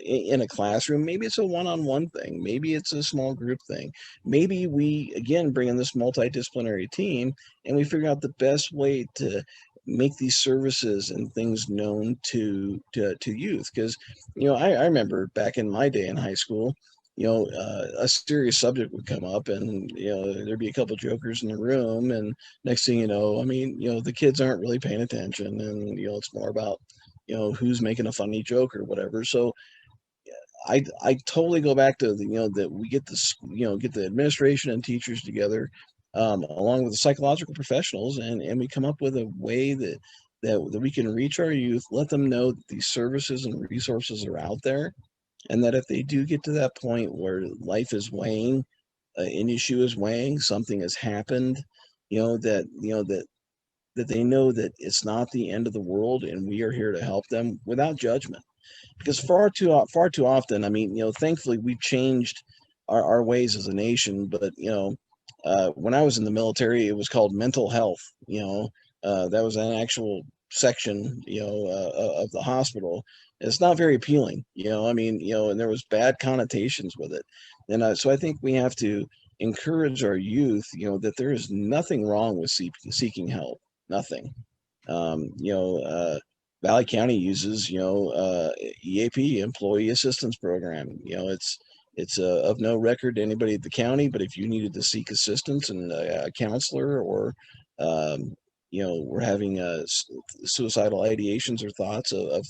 in a classroom. Maybe it's a one-on-one thing. Maybe it's a small group thing. Maybe we again bring in this multidisciplinary team and we figure out the best way to make these services and things known to youth. Because I remember back in my day in high school, a serious subject would come up, and there'd be a couple jokers in the room, and next thing you know, I mean, the kids aren't really paying attention, and it's more about who's making a funny joke or whatever. So I totally go back to that we get this, get the administration and teachers together along with the psychological professionals, and we come up with a way that we can reach our youth, let them know that these services and resources are out there, and that if they do get to that point where life is weighing, an issue is weighing, something has happened, that they know that it's not the end of the world, and we are here to help them without judgment. Because far too often, I mean, thankfully we've changed our ways as a nation, but when I was in the military, it was called mental health. That was an actual section, of the hospital. It's not very appealing, I mean, and there was bad connotations with it. And so I think we have to encourage our youth, that there is nothing wrong with seeking help. Nothing. Valley County uses, EAP, Employee Assistance Program. It's of no record to anybody at the county, but if you needed to seek assistance and a counselor, or we're having suicidal ideations or thoughts of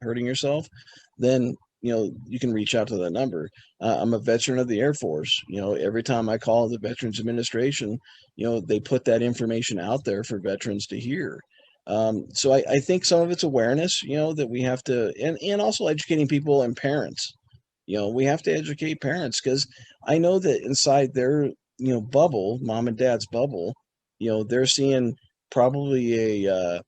hurting yourself, then you can reach out to that number. I'm a veteran of the Air Force. Every time I call the Veterans Administration, they put that information out there for veterans to hear. So I think some of it's awareness, that we have to, and also educating people and parents. We have to educate parents, because I know that inside their bubble, mom and dad's bubble, they're seeing probably a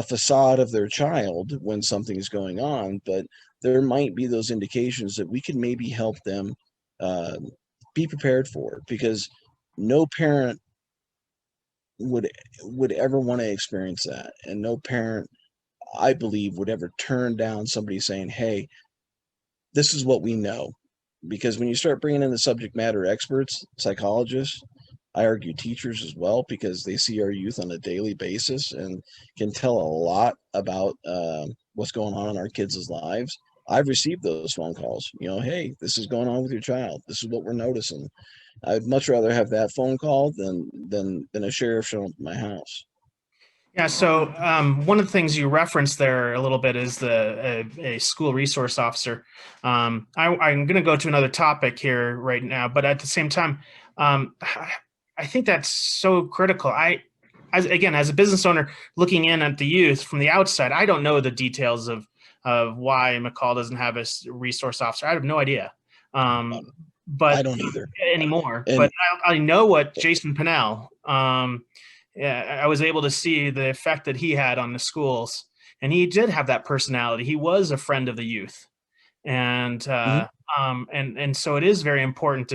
facade of their child when something is going on, but there might be those indications that we can maybe help them be prepared for it, because no parent would ever want to experience that, and no parent, I believe, would ever turn down somebody saying, hey, this is what we know. Because when you start bringing in the subject matter experts, psychologists, I argue teachers as well, because they see our youth on a daily basis and can tell a lot about what's going on in our kids' lives. I've received those phone calls, hey, this is going on with your child, this is what we're noticing. I'd much rather have that phone call than a sheriff showing up at my house. Yeah. So one of the things you referenced there a little bit is a school resource officer. I'm going to go to another topic here right now, but at the same time, I think that's so critical. As a business owner looking in at the youth from the outside, I don't know the details of why McCall doesn't have a resource officer. I have no idea. But I don't either anymore. And, but I know what Jason Pennell. I was able to see the effect that he had on the schools, and he did have that personality. He was a friend of the youth, and and so it is very important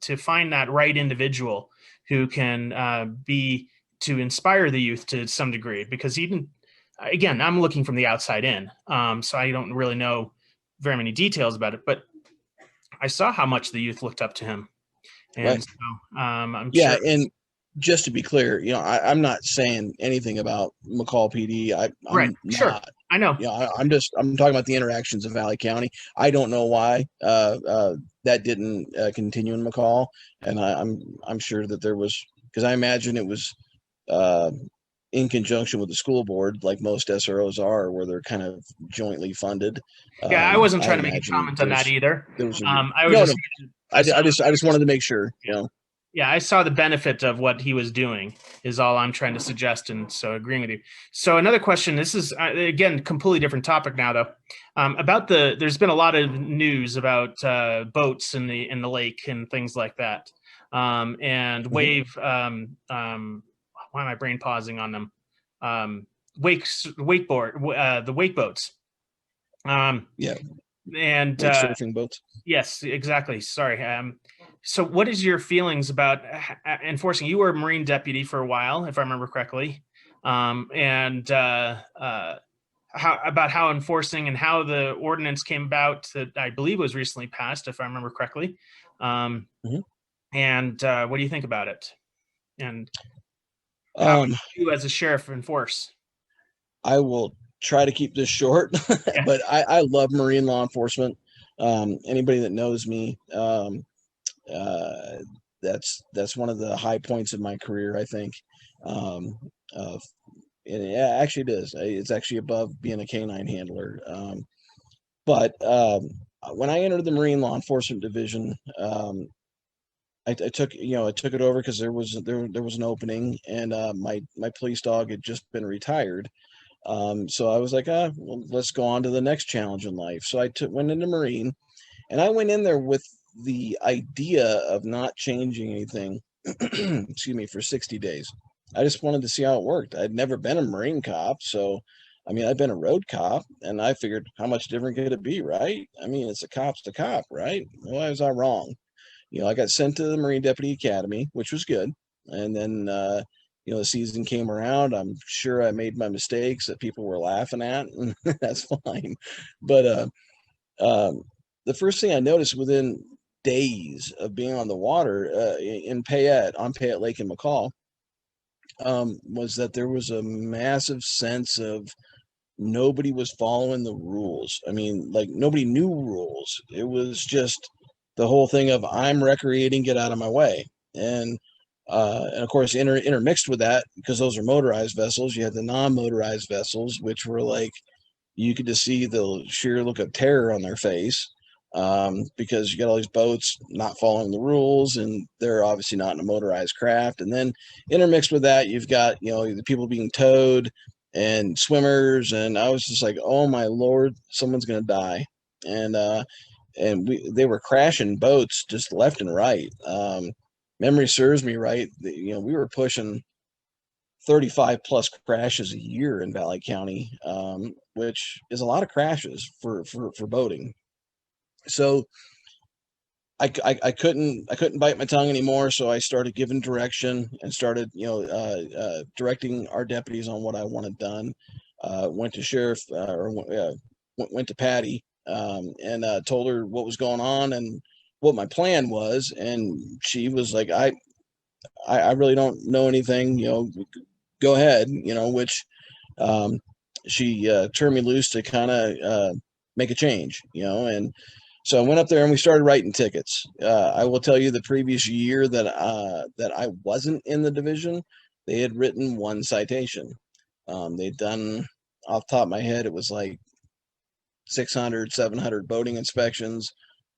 to find that right individual who can be to inspire the youth to some degree. Because even again, I'm looking from the outside in, so I don't really know very many details about it, but I saw how much the youth looked up to him. And right. So I'm yeah, sure. and just to be clear, I'm not saying anything about McCall PD. I'm Right. Sure. not. I know. I'm talking about the interactions of Valley County. I don't know why that didn't continue in McCall, and I'm sure that there was, because I imagine it was in conjunction with the school board, like most SROs are, where they're kind of jointly funded. Yeah, I wasn't trying to make a comment on that either. I was I just wanted to make sure. Yeah, I saw the benefit of what he was doing is all I'm trying to suggest, and so agreeing with you. So another question, this is again completely different topic now though, about there's been a lot of news about boats in the lake and things like that, and wave why am I brain pausing on them, wakeboard the wake boats, yeah, and wake surfing boats. Yes, exactly. Sorry. So what is your feelings about enforcing? You were a Marine deputy for a while, if I remember correctly. And how enforcing and how the ordinance came about that I believe was recently passed, if I remember correctly. And what do you think about it? And how do you as a sheriff enforce? I will try to keep this short, but I love Marine law enforcement. Anybody that knows me, that's one of the high points of my career, I think. And yeah, actually it is. It's actually above being a canine handler. But when I entered the Marine Law Enforcement Division, I took it over because there was an opening, and my police dog had just been retired. So I was like, well, let's go on to the next challenge in life. So I went into Marine, and I went in there with the idea of not changing anything, excuse me, for 60 days. I just wanted to see how it worked. I'd never been a Marine cop, so I mean, I've been a road cop, and I figured how much different could it be, right? I mean, it's a cop's a cop, right? Why was I wrong? I got sent to the Marine Deputy Academy, which was good. And then, the season came around. I'm sure I made my mistakes that people were laughing at, and that's fine. But the first thing I noticed within days of being on the water on Payette Lake in McCall, was that there was a massive sense of nobody was following the rules. I mean, like nobody knew rules. It was just the whole thing of I'm recreating, get out of my way. And of course, intermixed with that, because those are motorized vessels, you had the non-motorized vessels, which were like, you could just see the sheer look of terror on their face, because you got all these boats not following the rules, and they're obviously not in a motorized craft. And then intermixed with that, you've got, the people being towed and swimmers. And I was just like, oh my Lord, someone's going to die. And they were crashing boats just left and right. Memory serves me right. We were pushing 35 plus crashes a year in Valley County, which is a lot of crashes for boating. So I couldn't bite my tongue anymore. So I started giving direction and started, directing our deputies on what I wanted done. Went to sheriff, went to Patty, and told her what was going on and what my plan was. And she was like, I really don't know anything, go ahead, which she turned me loose to kind of make a change, and so I went up there and we started writing tickets. I will tell you, the previous year that I wasn't in the division, they had written one citation. They'd done, off the top of my head, it was like 600, 700 boating inspections,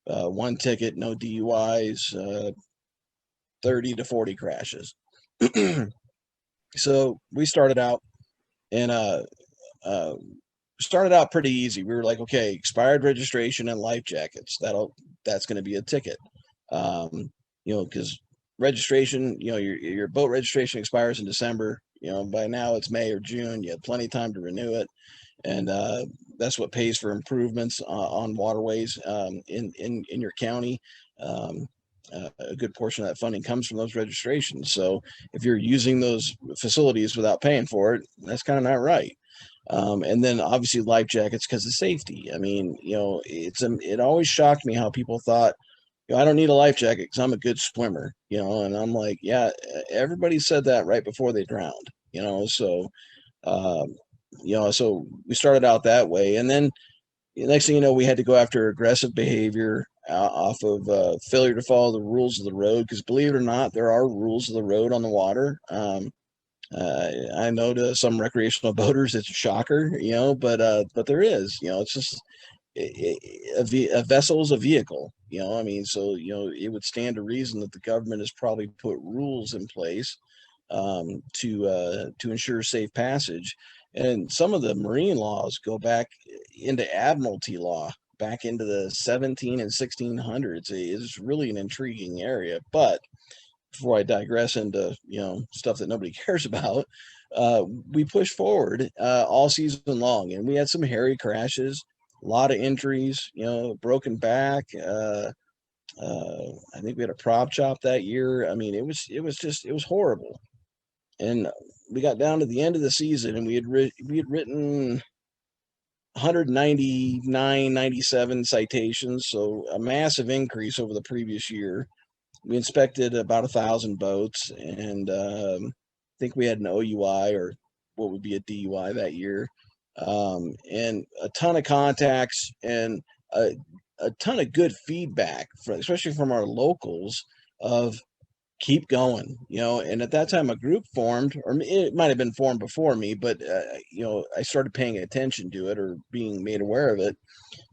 one ticket, no DUIs, 30 to 40 crashes. So we started out, and started out pretty easy. We were like, okay, expired registration and life jackets. That's going to be a ticket. Because registration, your boat registration expires in December. By now it's May or June. You have plenty of time to renew it, and that's what pays for improvements on waterways in your county. A good portion of that funding comes from those registrations. So if you're using those facilities without paying for it, that's kind of not right. And then obviously life jackets because of safety. I mean, it always shocked me how people thought, I don't need a life jacket because I'm a good swimmer, and I'm like, yeah, everybody said that right before they drowned, so, so we started out that way. And then the next thing you know, we had to go after aggressive behavior off of failure to follow the rules of the road, because believe it or not, there are rules of the road on the water. I know to some recreational boaters it's a shocker, but there is, it's just a vessel is a vehicle, I mean, so it would stand to reason that the government has probably put rules in place to ensure safe passage. And some of the marine laws go back into admiralty law, back into the 17 and 1600s. It's really an intriguing area. But before I digress into stuff that nobody cares about, we pushed forward all season long, and we had some hairy crashes, a lot of injuries, broken back. I think we had a prop chop that year. I mean, it was horrible. And we got down to the end of the season, and we had written 199, 97 citations, so a massive increase over the previous year. We inspected about 1,000 boats, and I think we had an OUI, or what would be a DUI, that year, and a ton of contacts and a ton of good feedback, especially from our locals, of keep going, and at that time a group formed, or it might have been formed before me, but I started paying attention to it, or being made aware of it.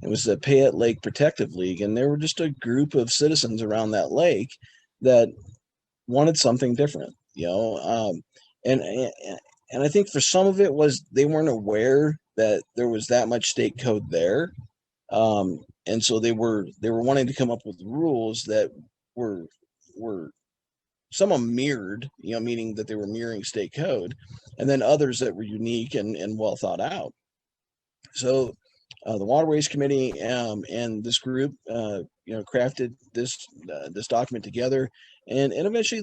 It was the Payette Lake Protective League, and there were just a group of citizens around that lake that wanted something different, you know. And I think for some of it was they weren't aware that there was that much state code there, and so they were wanting to come up with rules that were were some of them mirrored, you know, meaning that they were mirroring state code, and then others that were unique and well thought out. So the Waterways Committee and this group, you know, crafted this document together, and eventually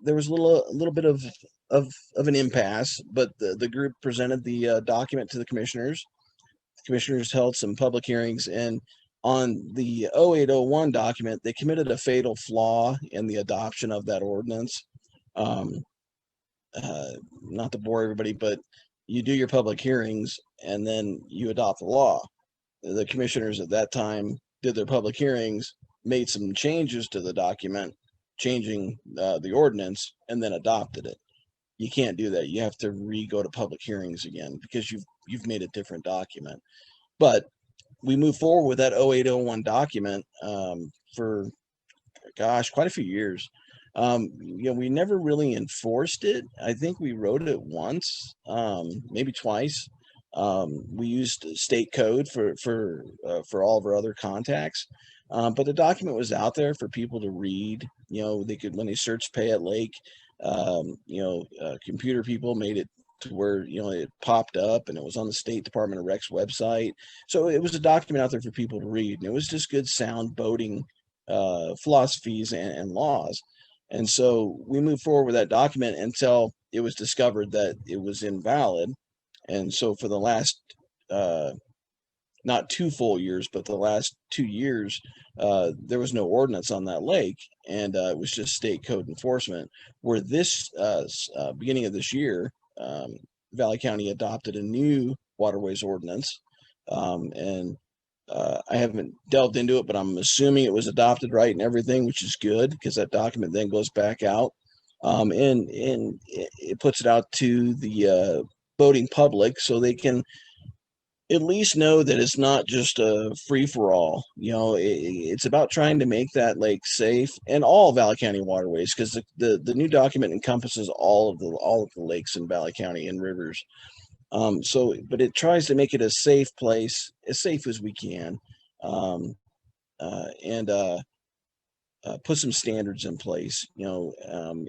there was a little bit of an impasse, but the group presented the document to the commissioners. The commissioners held some public hearings, and on the 0801 document, they committed a fatal flaw in the adoption of that ordinance. Um, Not to bore everybody, but you do your public hearings and then you adopt the law. The commissioners at that time did their public hearings, made some changes to the document, changing the ordinance, and then adopted it. You can't do that. You have to go to public hearings again because you've made a different document. But we moved forward with that 0801 document for, gosh, quite a few years. You know, we never really enforced it. I think we wrote it once, maybe twice. We used state code for all of our other contacts, but the document was out there for people to read. You know, they could, when they searched Payette Lake, you know, computer people made it to where, you know, it popped up and it was on the State Department of Rec's website. So it was a document out there for people to read, and it was just good sound boating philosophies and laws. And so we moved forward with that document until it was discovered that it was invalid. And so for the last, not 2 full years, but the last 2 years, there was no ordinance on that lake, and it was just state code enforcement. Where this beginning of this year, Valley County adopted a new waterways ordinance, and I haven't delved into it, but I'm assuming it was adopted right and everything, which is good because that document then goes back out, and it puts it out to the boating public so they can at least know that it's not just a free for all. You know, it's about trying to make that lake safe, and all Valley County waterways, because the new document encompasses all of the lakes in Valley County and rivers. So, but it tries to make it a safe place, as safe as we can, and put some standards in place. You know,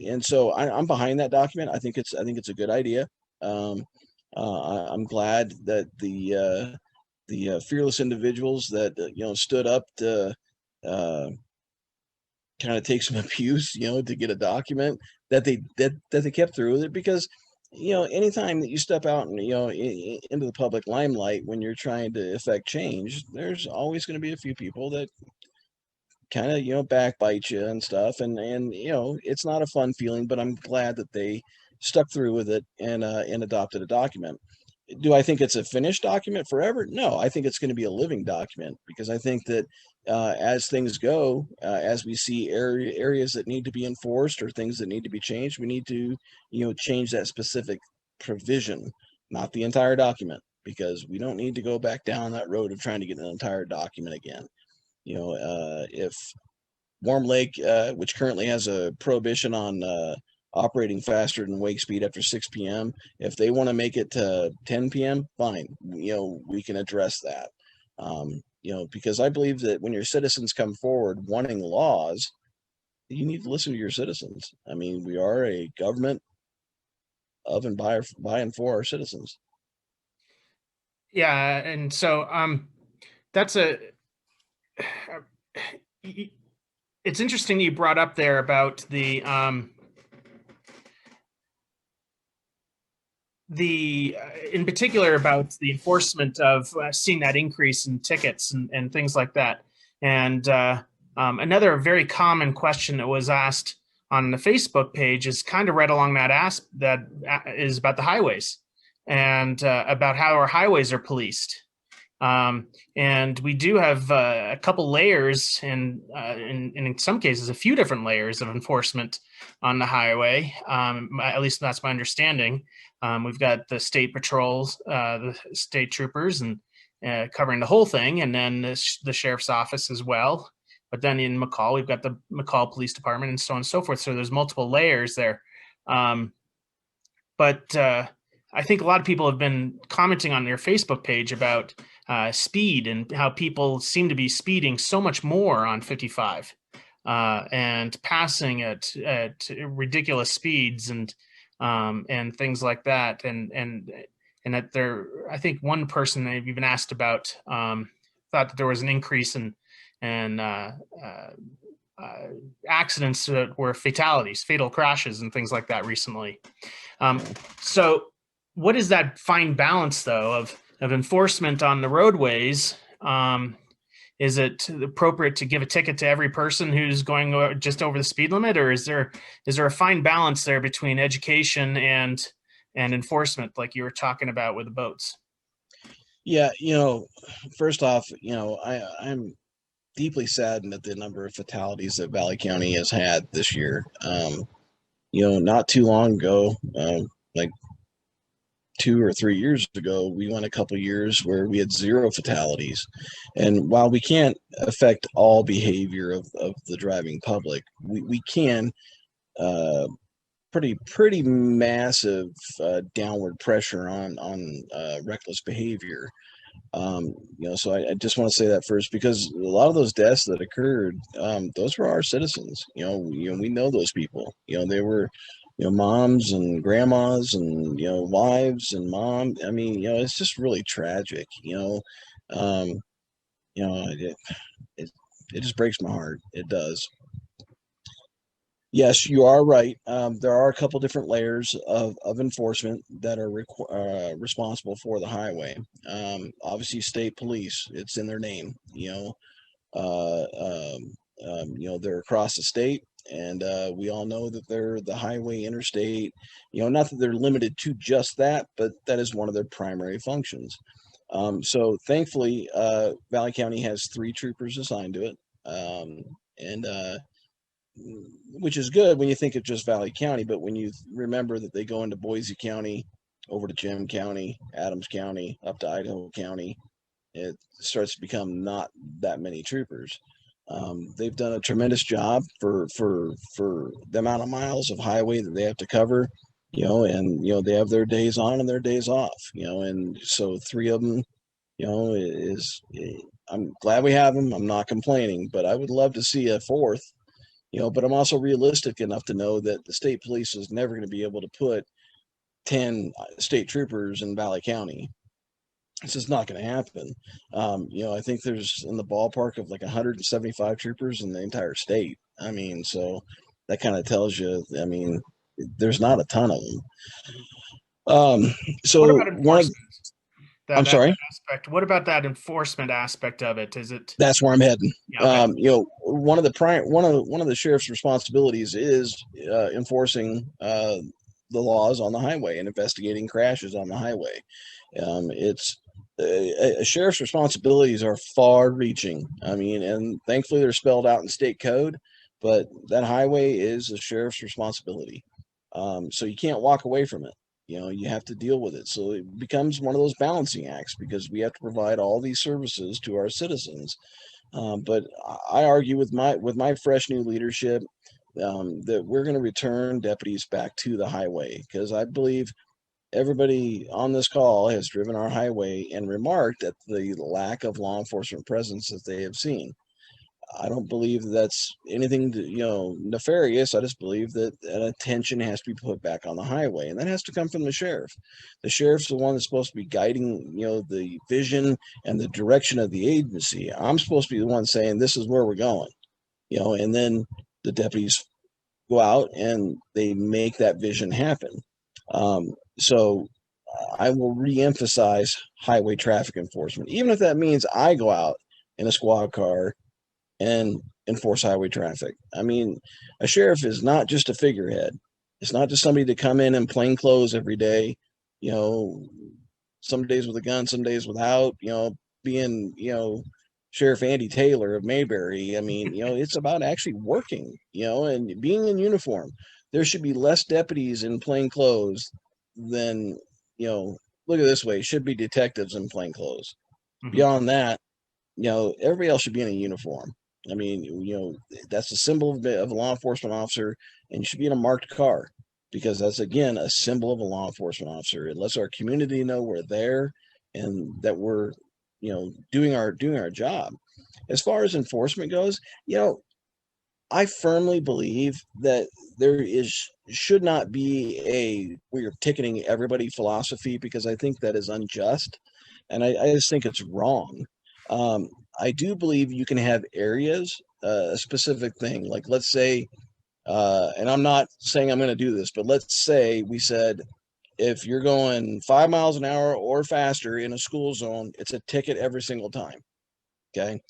and so I'm behind that document. I think it's a good idea. I'm glad that the fearless individuals that you know stood up to kind of take some abuse, you know, to get a document that they kept through with it, because you know, anytime that you step out and, you know, into the public limelight when you're trying to affect change, there's always going to be a few people that kind of, you know, backbite you and stuff. And, you know, it's not a fun feeling, but I'm glad that they stuck through with it and adopted a document. Do I think it's a finished document forever? No, I think it's going to be a living document, because I think that as things go, as we see areas that need to be enforced or things that need to be changed, we need to, you know, change that specific provision, not the entire document, because we don't need to go back down that road of trying to get an entire document again. You know, if Warm Lake, which currently has a prohibition on operating faster than wake speed after 6 p.m. If they want to make it to 10 p.m., fine. You know, we can address that. You know, because I believe that when your citizens come forward wanting laws, you need to listen to your citizens. I mean, we are a government of and by and for our citizens. Yeah, and so that's it's interesting you brought up there about the in particular about the enforcement of seeing that increase in tickets and things like that. And another very common question that was asked on the Facebook page is kind of right along that is about the highways and about how our highways are policed. And we do have a couple layers and in some cases, a few different layers of enforcement on the highway. At least that's my understanding. We've got the state patrols, the state troopers, and covering the whole thing, and then the sheriff's office as well. But then in McCall, we've got the McCall Police Department and so on and so forth. So there's multiple layers there. But I think a lot of people have been commenting on their Facebook page about speed and how people seem to be speeding so much more on 55 and passing at ridiculous speeds and things like that. And that there, I think one person they've even asked about thought that there was an increase in accidents that were fatalities, fatal crashes, and things like that recently. So what is that fine balance, though, of enforcement on the roadways? Is it appropriate to give a ticket to every person who's going just over the speed limit, or is there a fine balance there between education and enforcement, like you were talking about with the boats? Yeah, first off, I'm deeply saddened at the number of fatalities that Valley County has had this year. Not too long ago, like 2 or 3 years ago, we went a couple years where we had 0 fatalities. And while we can't affect all behavior of the driving public, we can pretty massive downward pressure on reckless behavior. So I just want to say that first, because a lot of those deaths that occurred, those were our citizens. We know those people. They were, moms and grandmas and wives and mom. I mean, it's just really tragic. It just breaks my heart. It does. Yes, you are right. There are a couple different layers of enforcement that are responsible for the highway. Obviously, state police, it's in their name. They're across the state, and we all know that they're the highway, interstate. Not that they're limited to just that, but that is one of their primary functions. So thankfully, Valley County has 3 troopers assigned to it, and which is good when you think of just Valley County, but when you remember that they go into Boise County, over to Jim County, Adams County, up to Idaho County, it starts to become not that many troopers. They've done a tremendous job for the amount of miles of highway that they have to cover, and they have their days on and their days off, and so 3 of them, I'm glad we have them. I'm not complaining, but I would love to see a 4th. But I'm also realistic enough to know that the state police is never going to be able to put 10 state troopers in Valley County. It's just not going to happen. I think there's in the ballpark of like 175 troopers in the entire state. I mean, so that kind of tells you, I mean, there's not a ton of them. So what about enforcement? I'm sorry. Aspect. What about that enforcement aspect of it? Is it? That's where I'm heading. Yeah, okay. One of the sheriff's responsibilities is enforcing the laws on the highway and investigating crashes on the highway. It's a sheriff's responsibilities are far-reaching. I mean, and thankfully they're spelled out in state code. But that highway is a sheriff's responsibility, so you can't walk away from it. You have to deal with it. So it becomes one of those balancing acts because we have to provide all these services to our citizens. But I argue with my fresh new leadership that we're going to return deputies back to the highway, because I believe everybody on this call has driven our highway and remarked at the lack of law enforcement presence that they have seen. I don't believe that's anything nefarious. I just believe that an attention has to be put back on the highway, and that has to come from the sheriff. The sheriff's the one that's supposed to be guiding, the vision and the direction of the agency. I'm supposed to be the one saying this is where we're going, and then the deputies go out and they make that vision happen. So I will reemphasize highway traffic enforcement, even if that means I go out in a squad car and enforce highway traffic. I mean, a sheriff is not just a figurehead. It's not just somebody to come in plain clothes every day, some days with a gun, some days without, being, Sheriff Andy Taylor of Mayberry. I mean, it's about actually working, and being in uniform. There should be less deputies in plain clothes than, look at it this way, should be detectives in plain clothes. Mm-hmm. Beyond that, everybody else should be in a uniform. I mean, that's a symbol of a law enforcement officer, and you should be in a marked car, because that's, again, a symbol of a law enforcement officer. It lets our community know we're there and that we're, doing our job. As far as enforcement goes, I firmly believe that there should not be a we're ticketing everybody philosophy, because I think that is unjust, and I just think it's wrong. Um, I do believe you can have areas, a specific thing, like, let's say, and I'm not saying I'm going to do this, but let's say we said, if you're going 5 miles an hour or faster in a school zone, it's a ticket every single time. Okay.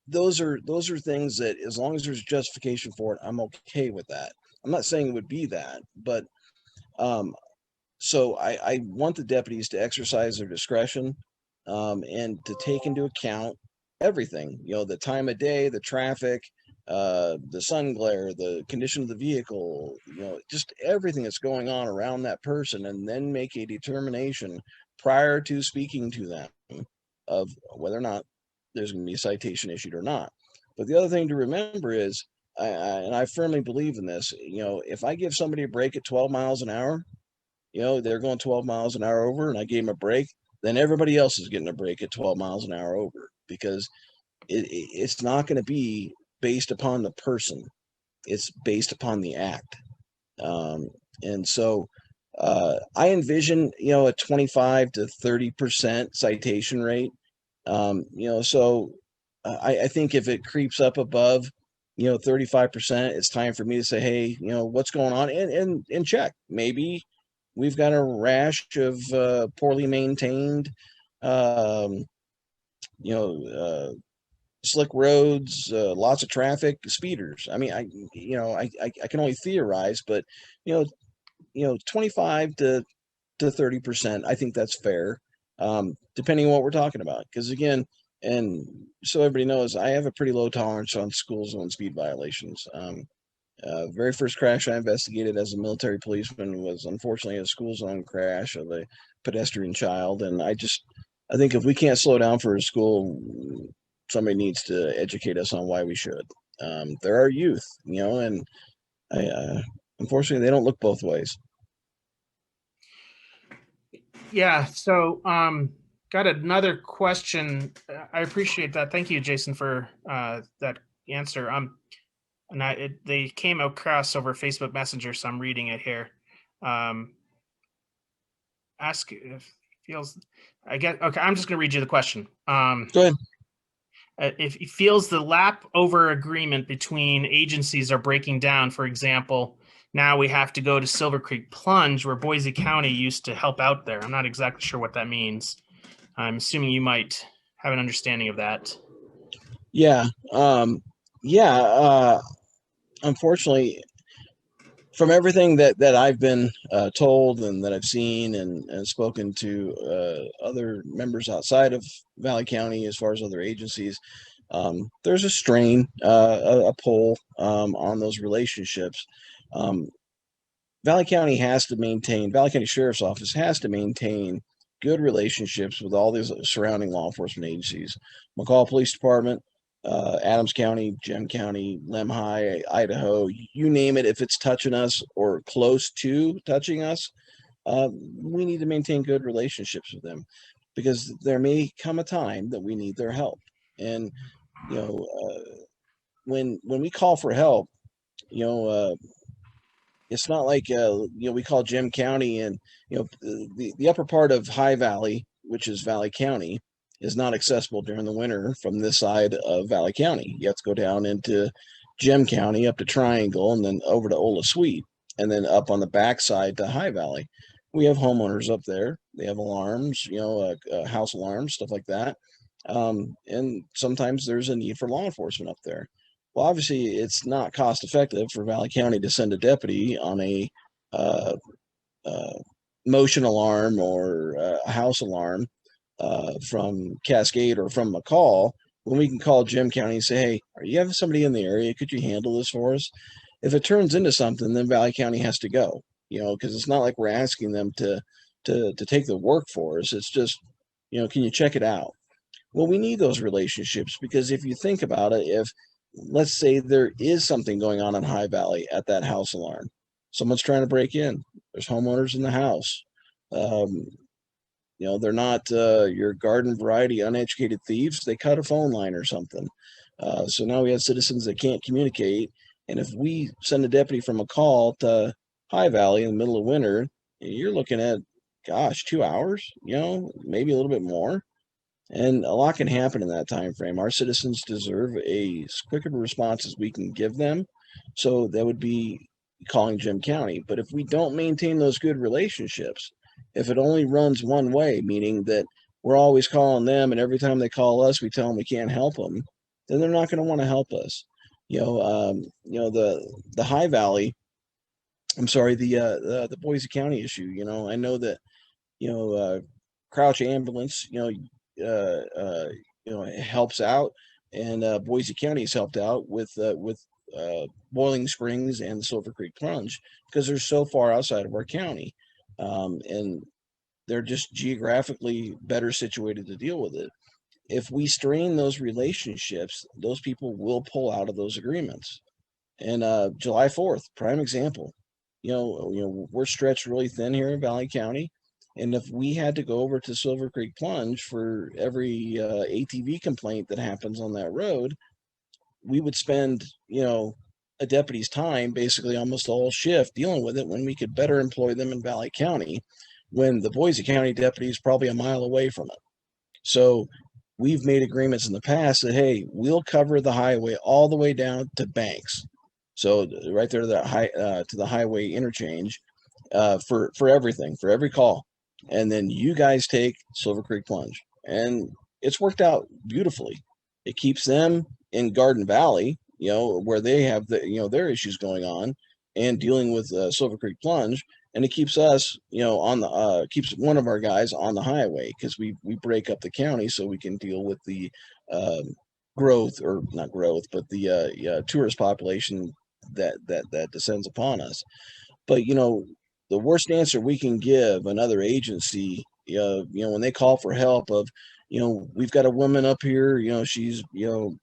Those are things that, as long as there's justification for it, I'm okay with that. I'm not saying it would be that, but um, so I want the deputies to exercise their discretion, and to take into account everything, the time of day, the traffic, the sun glare, the condition of the vehicle, just everything that's going on around that person, and then make a determination prior to speaking to them of whether or not there's going to be a citation issued or not. But the other thing to remember is, and I firmly believe in this, if I give somebody a break at 12 miles an hour, they're going 12 miles an hour over, and I gave them a break, then everybody else is getting a break at 12 miles an hour over, because it's not going to be based upon the person. It's based upon the act. Um, and so I envision, a 25 to 30% citation rate. So I think if it creeps up above, 35%, it's time for me to say, hey, what's going on, and check. Maybe we've got a rash of poorly maintained, um, slick roads, lots of traffic, speeders. I mean, I can only theorize, but you know, 25 to 30%, I think that's fair, depending on what we're talking about. Because, again, and so everybody knows, I have a pretty low tolerance on school zone speed violations. Very first crash I investigated as a military policeman was, unfortunately, a school zone crash of a pedestrian child. And I think if we can't slow down for a school, somebody needs to educate us on why we should. They're our youth, and unfortunately, they don't look both ways. Yeah. So, got another question. I appreciate that. Thank you, Jason, for that answer. And they came across over Facebook Messenger, so I'm reading it here. Ask if feels. I get okay. I'm just going to read you the question. Go ahead. If he feels the lap over agreement between agencies are breaking down, for example, now we have to go to Silver Creek Plunge, where Boise County used to help out there. I'm not exactly sure what that means. I'm assuming you might have an understanding of that. Yeah. Unfortunately, from everything that I've been told and that I've seen and spoken to other members outside of Valley County, as far as other agencies, there's a strain, a pull on those relationships. Valley County Sheriff's Office has to maintain good relationships with all these surrounding law enforcement agencies. McCall Police Department, Adams County, Gem County, Lemhi, Idaho, you name it. If it's touching us or close to touching us, we need to maintain good relationships with them, because there may come a time that we need their help. And when we call for help, it's not like we call Gem County, and the upper part of High Valley, which is Valley County, is not accessible during the winter from this side of Valley County. You have to go down into Gem County, up to Triangle, and then over to Ola Sweet, and then up on the backside to High Valley. We have homeowners up there. They have alarms, house alarms, stuff like that. And sometimes there's a need for law enforcement up there. Well, obviously, it's not cost effective for Valley County to send a deputy on a motion alarm or a house alarm from Cascade or from McCall, when we can call Gem County and say, hey, are you having somebody in the area? Could you handle this for us? If it turns into something, then Valley County has to go, because it's not like we're asking them to take the work for us. It's just, can you check it out? Well, we need those relationships because if you think about it, if let's say there is something going on in High Valley at that house alarm, someone's trying to break in, there's homeowners in the house. Um, they're not your garden variety uneducated thieves. They cut a phone line or something. So now we have citizens that can't communicate. And if we send a deputy from McCall to High Valley in the middle of winter, you're looking at, gosh, 2 hours, maybe a little bit more. And a lot can happen in that time frame. Our citizens deserve as quick of a response as we can give them. So that would be calling Jim County. But if we don't maintain those good relationships, if it only runs one way, meaning that we're always calling them and every time they call us, we tell them we can't help them, then they're not going to want to help us. The High Valley, I'm sorry, the Boise County issue, I know that, Crouch Ambulance, helps out, and Boise County has helped out with Boiling Springs and Silver Creek Plunge because they're so far outside of our county, and they're just geographically better situated to deal with it. If we strain those relationships, those people will pull out of those agreements. And July 4th, prime example. We're stretched really thin here in Valley County. And if we had to go over to Silver Creek Plunge for every ATV complaint that happens on that road, we would spend, a deputy's time, basically almost all shift dealing with it when we could better employ them in Valley County, when the Boise County deputy is probably a mile away from it. So we've made agreements in the past that, hey, we'll cover the highway all the way down to Banks. So right there to the highway interchange for everything, for every call. And then you guys take Silver Creek Plunge. And it's worked out beautifully. It keeps them in Garden Valley, where they have their issues going on and dealing with Silver Creek Plunge. And it keeps us, on the keeps one of our guys on the highway because we break up the county so we can deal with the growth, or not growth, but the tourist population that descends upon us. But the worst answer we can give another agency, when they call for help of, we've got a woman up here, she's,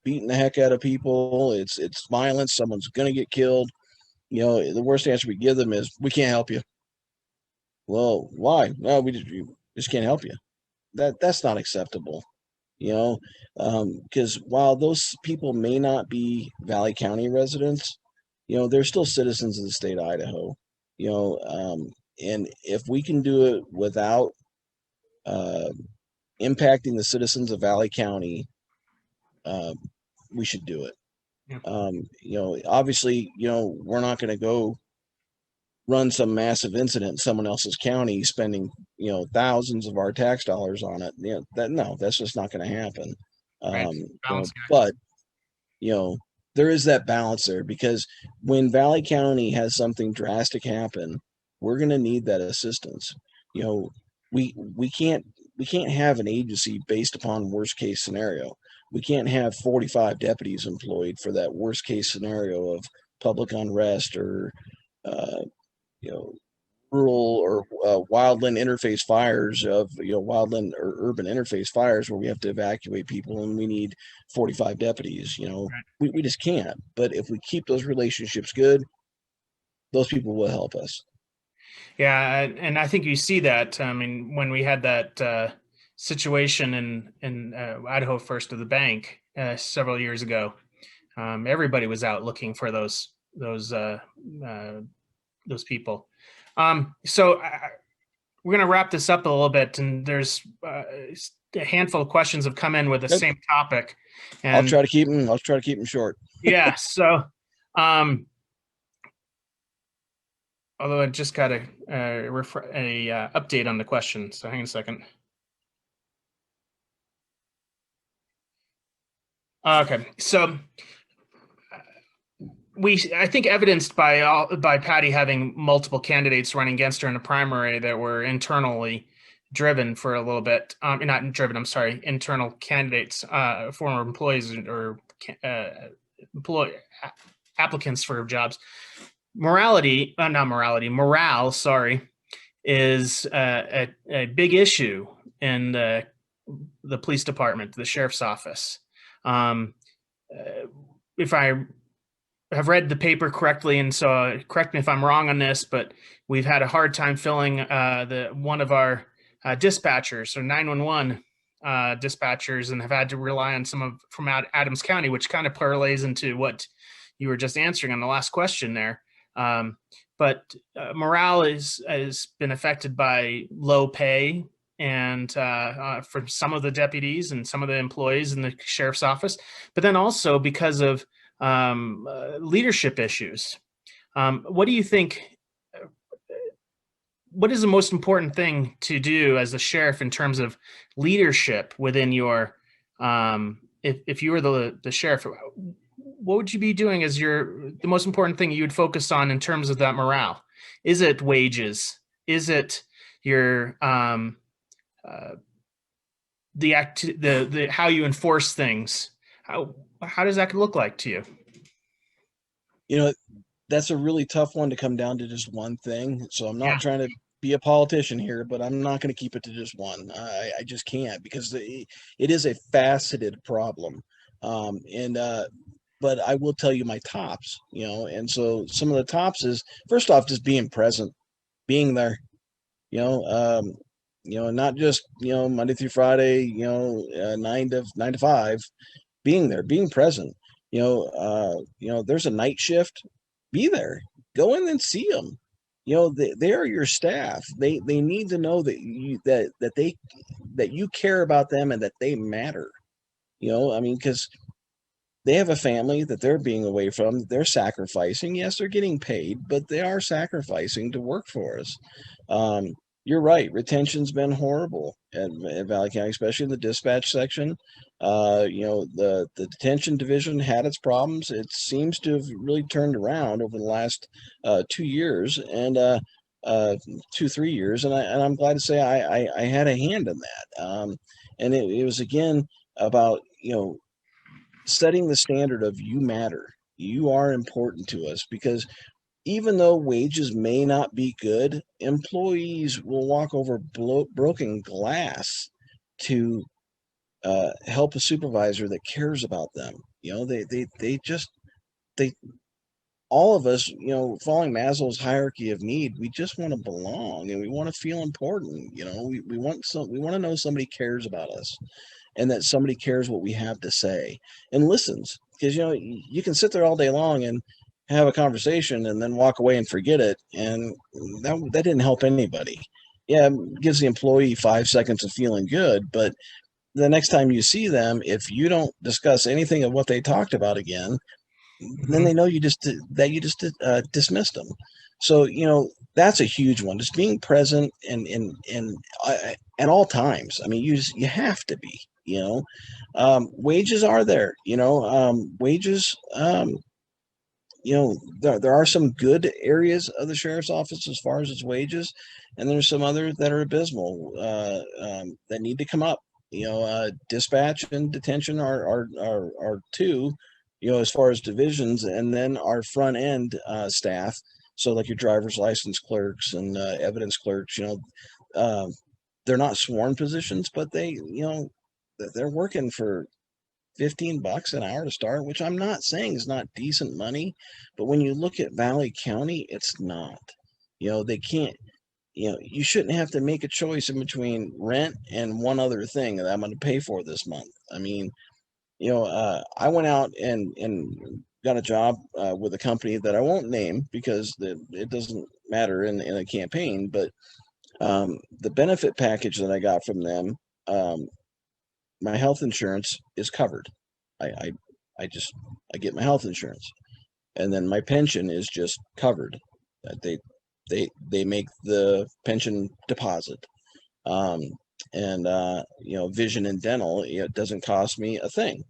beating the heck out of people. It's violence. Someone's going to get killed. The worst answer we give them is, we can't help you. Well, why? No, we just can't help you. That's not acceptable, because while those people may not be Valley County residents, they're still citizens of the state of Idaho. And if we can do it without impacting the citizens of Valley County, we should do it. Yeah. Obviously, we're not going to go run some massive incident in someone else's county, spending, thousands of our tax dollars on it. That's just not going to happen. Right. But, there is that balance there, because when Valley County has something drastic happen, we're going to need that assistance. We can't have an agency based upon worst case scenario. We can't have 45 deputies employed for that worst case scenario of public unrest or rural or wildland interface fires of wildland or urban interface fires where we have to evacuate people and we need 45 deputies. We just can't. But if we keep those relationships good, those people will help us. Yeah, and I think you see that. I mean, when we had that situation in Idaho First of the Bank several years ago, everybody was out looking for those people. So we're going to wrap this up a little bit, and there's a handful of questions have come in with the same topic. And I'll try to keep them short. Yeah. So, although I just got a update on the question. So hang on a second. Okay. So I think evidenced by Patty having multiple candidates running against her in a primary that were internally driven for a little bit. Not driven, I'm sorry, internal candidates, former employees or applicants for jobs. Morale, sorry, is a big issue in the the police department, the sheriff's office. If I have read the paper correctly, and so correct me if I'm wrong on this, but we've had a hard time filling one of our dispatchers or 911 dispatchers, and have had to rely on from Adams County, which kind of parlays into what you were just answering on the last question there. But morale has been affected by low pay and for some of the deputies and some of the employees in the sheriff's office, but then also because of leadership issues. What do you think? What is the most important thing to do as the sheriff in terms of leadership within your? If you were the sheriff, what would you be doing as the most important thing you would focus on in terms of that morale? Is it wages? Is it your the how you enforce things? How does that look like to you? You know, that's a really tough one to come down to just one thing. So I'm not trying to be a politician here, but I'm not going to keep it to just one. I just can't, because it is a faceted problem. But I will tell you my tops, and so some of the tops is, first off, just being present, being there, not just, Monday through Friday, 9 to 5, being there, being present. There's a night shift, be there, go in and see them. They are your staff. They need to know that you care about them and that they matter. Because they have a family that they're being away from. They're sacrificing. Yes, they're getting paid, but they are sacrificing to work for us. You're right. Retention's been horrible at Valley County, especially in the dispatch section. The detention division had its problems. It seems to have really turned around over the last 2 years and 2-3 years. And I'm glad to say I had a hand in that. And it was, again, about, setting the standard of you matter. You are important to us, because even though wages may not be good, employees will walk over broken glass to help a supervisor that cares about them. All of us, following Maslow's hierarchy of need, we just want to belong and we want to feel important. We want to know somebody cares about us, and that somebody cares what we have to say and listens. Because, you can sit there all day long and have a conversation and then walk away and forget it. And that didn't help anybody. Yeah, it gives the employee 5 seconds of feeling good, but the next time you see them, if you don't discuss anything of what they talked about again, then they know you just dismissed them. So, that's a huge one. Just being present and at all times. I mean, you have to be. Wages are there. Wages. There are some good areas of the sheriff's office as far as its wages, and there's some others that are abysmal that need to come up. Dispatch and detention are two, as far as divisions, and then our front end staff. So like your driver's license clerks and evidence clerks, they're not sworn positions, but they're working for $15 an hour to start, which I'm not saying is not decent money, but when you look at Valley County, it's not. They can't. You shouldn't have to make a choice in between rent and one other thing that I'm going to pay for this month. I mean, I went out and got a job with a company that I won't name because it doesn't matter in a campaign, but the benefit package that I got from them, my health insurance is covered. I get my health insurance, and then my pension is just covered. They make the pension deposit, and vision and dental, it doesn't cost me a thing.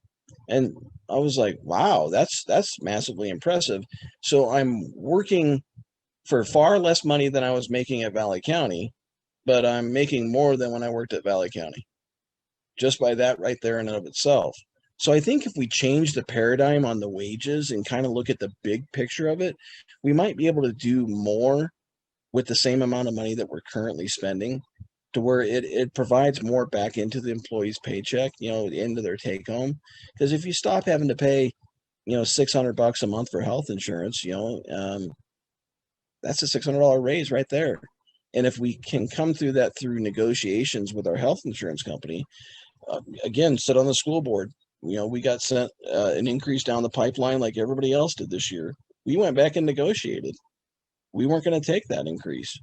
And I was like, wow, that's massively impressive. So I'm working for far less money than I was making at Valley County, but I'm making more than when I worked at Valley County, just by that right there in and of itself. So I think if we change the paradigm on the wages and kind of look at the big picture of it, we might be able to do more with the same amount of money that we're currently spending. to where it provides more back into the employee's paycheck, into their take home. Because if you stop having to pay, $600 a month for health insurance, that's a $600 raise right there. And if we can come through that through negotiations with our health insurance company, again, sit on the school board. We got sent an increase down the pipeline like everybody else did this year. We went back and negotiated. We weren't going to take that increase.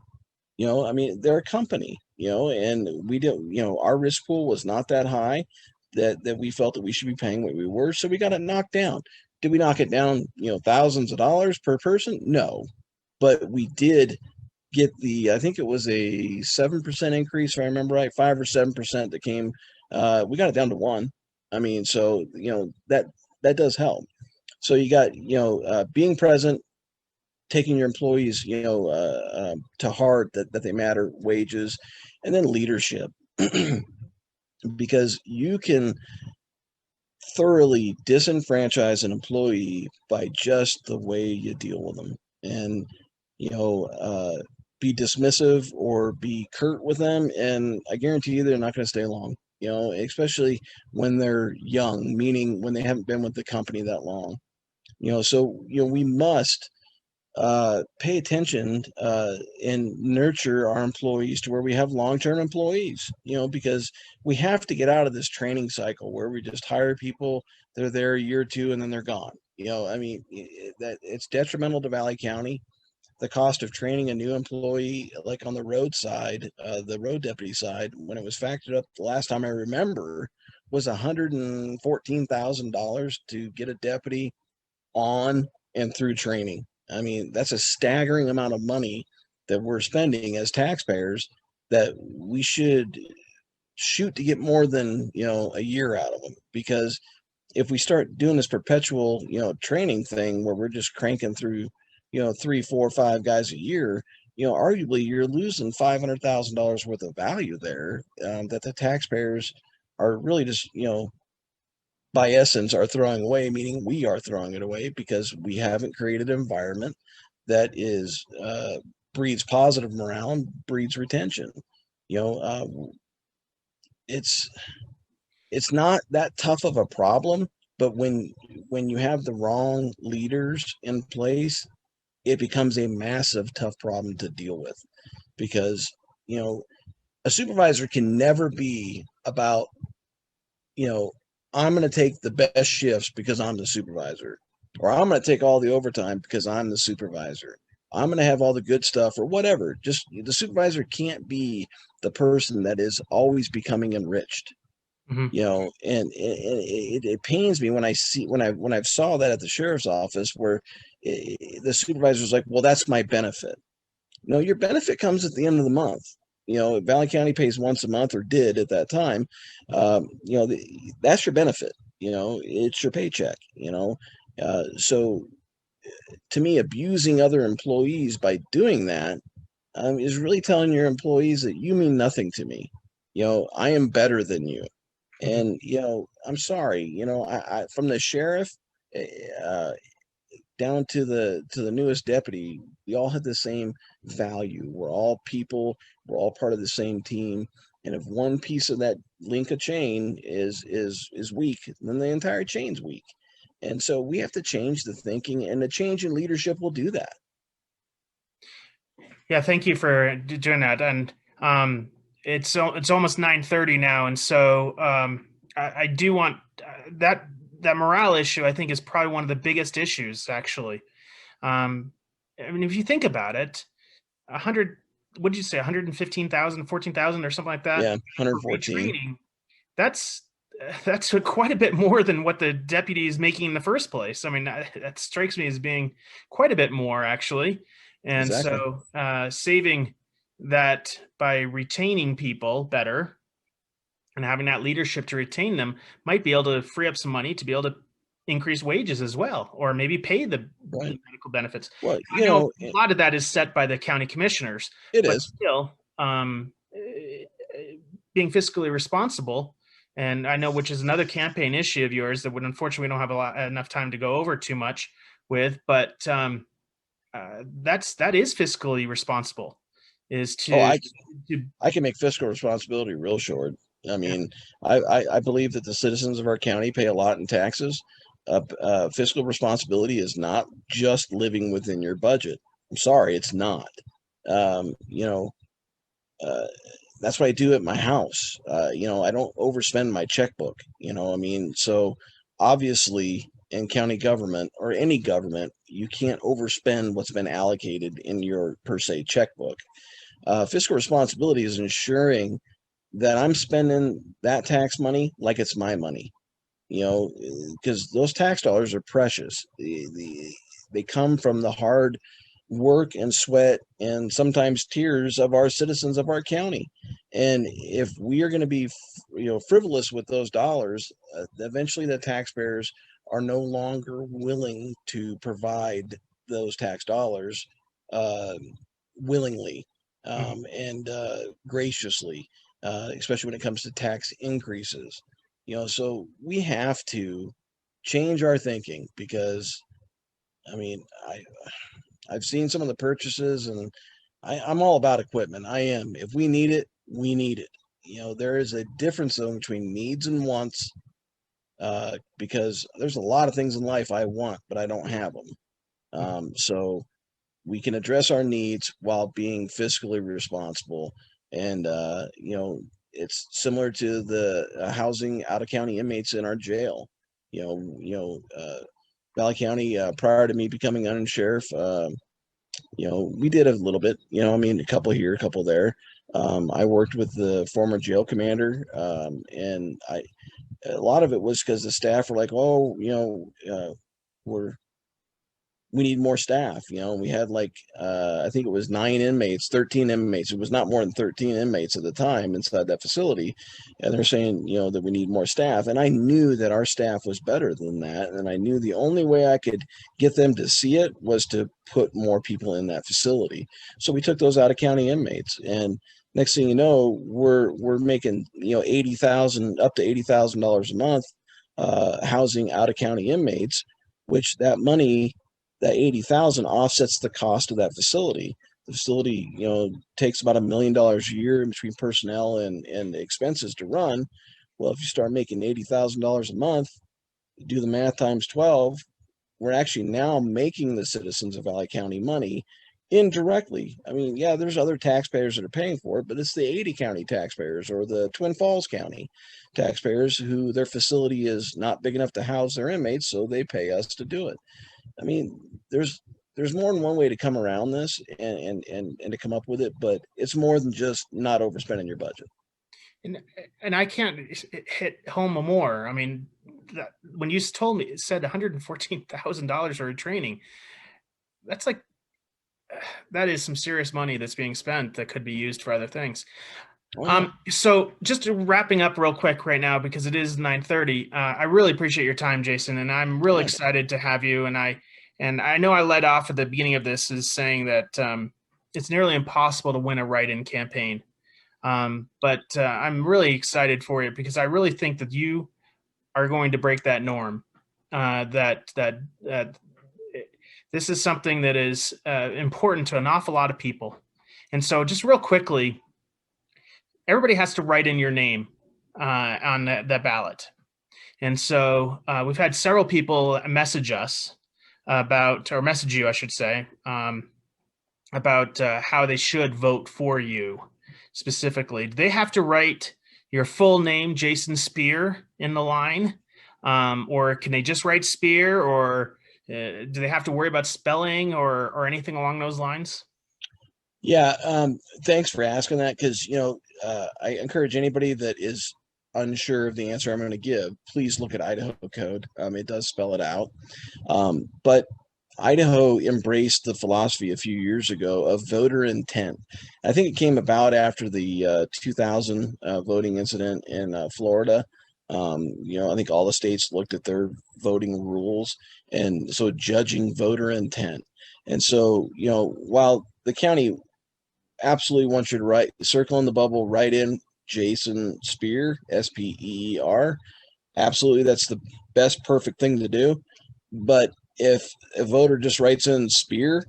They're a company, and we did, our risk pool was not that high that we felt that we should be paying what we were. So we got it knocked down. Did we knock it down, thousands of dollars per person? No, but we did get I think it was a 7% increase, if I remember right, 5 or 7% that came. We got it down to 1. So, that does help. So you got, being present, taking your employees, to heart that they matter, wages, and then leadership, because you can thoroughly disenfranchise an employee by just the way you deal with them, and be dismissive or be curt with them, and I guarantee you they're not going to stay long. Especially when they're young, meaning when they haven't been with the company that long. So we must pay attention and nurture our employees to where we have long-term employees, because we have to get out of this training cycle where we just hire people, they're there a year or two, and then they're gone. That it's detrimental to Valley County. The cost of training a new employee, like on the road side, the road deputy side, when it was factored up the last time I remember, was $114,000 to get a deputy on and through training. That's a staggering amount of money that we're spending as taxpayers that we should shoot to get more than, a year out of them. Because if we start doing this perpetual, training thing where we're just cranking through, 3, 4, 5 guys a year, arguably you're losing $500,000 worth of value there, that the taxpayers are really just, by essence, are throwing away, meaning we are throwing it away because we haven't created an environment that is breeds positive morale, breeds retention. It's not that tough of a problem, but when you have the wrong leaders in place, it becomes a massive tough problem to deal with, because a supervisor can never be about I'm going to take the best shifts because I'm the supervisor, or I'm going to take all the overtime because I'm the supervisor. I'm going to have all the good stuff or whatever. Just the supervisor can't be the person that is always becoming enriched. And it pains me when I see when I've saw that at the sheriff's office where the supervisor's like, well, that's my benefit. No, your benefit comes at the end of the month. Valley County pays once a month, or did at that time. That's your benefit. It's your paycheck. So to me, abusing other employees by doing that is really telling your employees that you mean nothing to me. I am better than you. And, I'm sorry, I from the sheriff down to the newest deputy, we all have the same value. We're all people. We're all part of the same team. And if one piece of that link of chain is weak, then the entire chain's weak. And so we have to change the thinking, and the change in leadership will do that. Yeah, thank you for doing that. And it's almost 9:30 now, and so I do want that morale issue. I think is probably one of the biggest issues, actually. If you think about it, 100. What did you say? 115,000, 14,000, or something like that. Yeah, 114. Retraining. That's quite a bit more than what the deputy is making in the first place. That strikes me as being quite a bit more, actually. And exactly. So saving that by retaining people better and having that leadership to retain them might be able to free up some money to be able to increase wages as well, or maybe pay the medical benefits. Well, I know a lot of that is set by the county commissioners. It but is still being fiscally responsible. And I know, which is another campaign issue of yours that would, unfortunately, we don't have enough time to go over too much with, but that is fiscally responsible. is Oh, to I can make fiscal responsibility real short. I mean, I believe that the citizens of our county pay a lot in taxes. Fiscal responsibility is not just living within your budget. I'm sorry, it's not. You know, uh, that's what I do at my house. You know, I don't overspend my checkbook. You know, I mean, so obviously in county government or any government, you can't overspend what's been allocated in your per se checkbook. Fiscal responsibility is ensuring that I'm spending that tax money like it's my money, you know, because those tax dollars are precious. They come from the hard work and sweat and sometimes tears of our citizens of our county. And if we are going to be, you know, frivolous with those dollars, eventually the taxpayers are no longer willing to provide those tax dollars uh, willingly and graciously, especially when it comes to tax increases. You know, so we have to change our thinking because I mean, I've seen some of the purchases and I'm all about equipment. I am. If we need it, we need it. You know, there is a difference though between needs and wants because there's a lot of things in life I want, but I don't have them. So we can address our needs while being fiscally responsible. And, you know, it's similar to the housing out of county inmates in our jail. Valley County, prior to me becoming undersheriff, you know, we did a little bit, you know, I mean, a couple here, a couple there. I worked with the former jail commander, and a lot of it was because the staff were like, oh, you know, we need more staff. You know, we had like, I think it was 13 inmates. It was not more than 13 inmates at the time inside that facility. And they're saying, you know, that we need more staff. And I knew that our staff was better than that. And I knew the only way I could get them to see it was to put more people in that facility. So we took those out of county inmates, and next thing you know, we're making, you know, 80,000 up to $80,000 a month, housing out of county inmates, which that money, that 80,000 offsets the cost of that facility. The facility, you know, takes about $1 million a year in between personnel and expenses to run. Well, if you start making $80,000 a month, do the math times 12, we're actually now making the citizens of Valley County money indirectly. I mean, yeah, there's other taxpayers that are paying for it, but it's the 80 county taxpayers or the Twin Falls County taxpayers who their facility is not big enough to house their inmates, so they pay us to do it. I mean, there's more than one way to come around this and to come up with it, but it's more than just not overspending your budget. And I can't hit home more. I mean, when you told me it said $114,000 for a training, that's like, that is some serious money that's being spent that could be used for other things. Wow. So just wrapping up real quick right now, because it is 9:30. I really appreciate your time, Jason, and I'm really excited to have you. And I know I led off at the beginning of this is saying that it's nearly impossible to win a write-in campaign. But I'm really excited for you because I really think that you are going to break that norm. That this is something that is important to an awful lot of people. And so just real quickly, everybody has to write in your name on that ballot. And so we've had several people message us or message you, I should say, about how they should vote for you specifically. Do they have to write your full name, Jason Speer, in the line? Or can they just write Speer? Or do they have to worry about spelling or anything along those lines? Yeah, thanks for asking that because, you know, I encourage anybody that is unsure of the answer I'm going to give, please look at Idaho code. It does spell it out. But Idaho embraced the philosophy a few years ago of voter intent. I think it came about after the 2000 voting incident in Florida. You know, I think all the states looked at their voting rules and so judging voter intent. And so, you know, while the county absolutely wants you to circle in the bubble, write in Jason Speer, Speer. Absolutely, that's the best perfect thing to do. But if a voter just writes in Speer,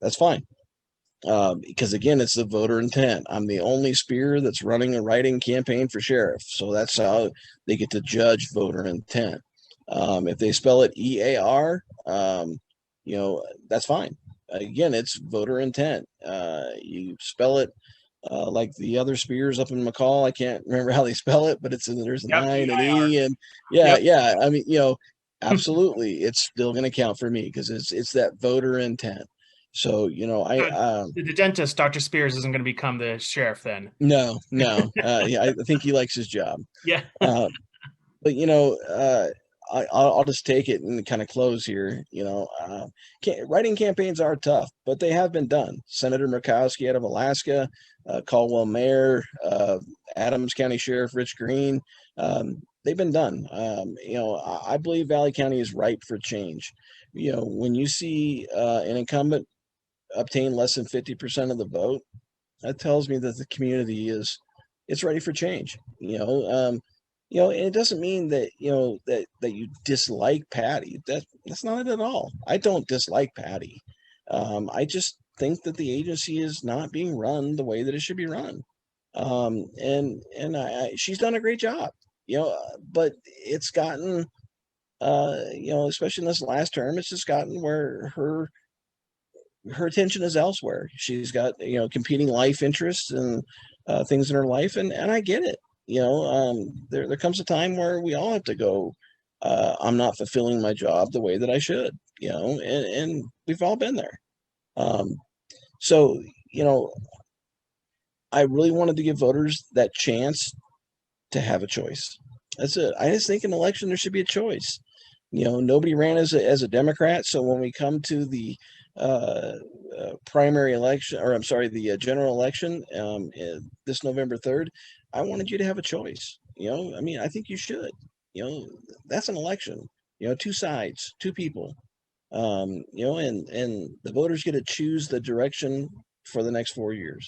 that's fine. Because again, it's the voter intent. I'm the only Spear that's running a write-in campaign for sheriff, so that's how they get to judge voter intent. If they spell it EAR, that's fine. Again, it's voter intent. You spell it like the other Spears up in McCall. I can't remember how they spell it, but there's an Yep, I and an EIR. E, and Yep. yeah. I mean, absolutely, it's still going to count for me because it's that voter intent. So The dentist, Dr. Spears, isn't going to become the sheriff then. no, yeah, I think he likes his job. Yeah. But I'll just take it and kind of close here. Writing campaigns are tough, but they have been done. Senator Murkowski out of Alaska, Caldwell Mayor, Adams County Sheriff Rich Green, they've been done. I believe Valley County is ripe for change. When you see an incumbent obtain less than 50% of the vote, that tells me that the community it's ready for change. And it doesn't mean that that you dislike Patty. That's not it at all. I don't dislike Patty. I just think that the agency is not being run the way that it should be run. She's done a great job. But it's gotten especially in this last term, it's just gotten where her attention is elsewhere. She's got competing life interests and things in her life, and I get it. There comes a time where we all have to go. I'm not fulfilling my job the way that I should. And we've all been there. So I really wanted to give voters that chance to have a choice. That's it. I just think in an election there should be a choice. Nobody ran as a Democrat, so when we come to the primary election, or I'm sorry, the general election this November 3rd, I wanted you to have a choice. I think you should. That's an election. Two sides, two people. And the voters get to choose the direction for the next 4 years.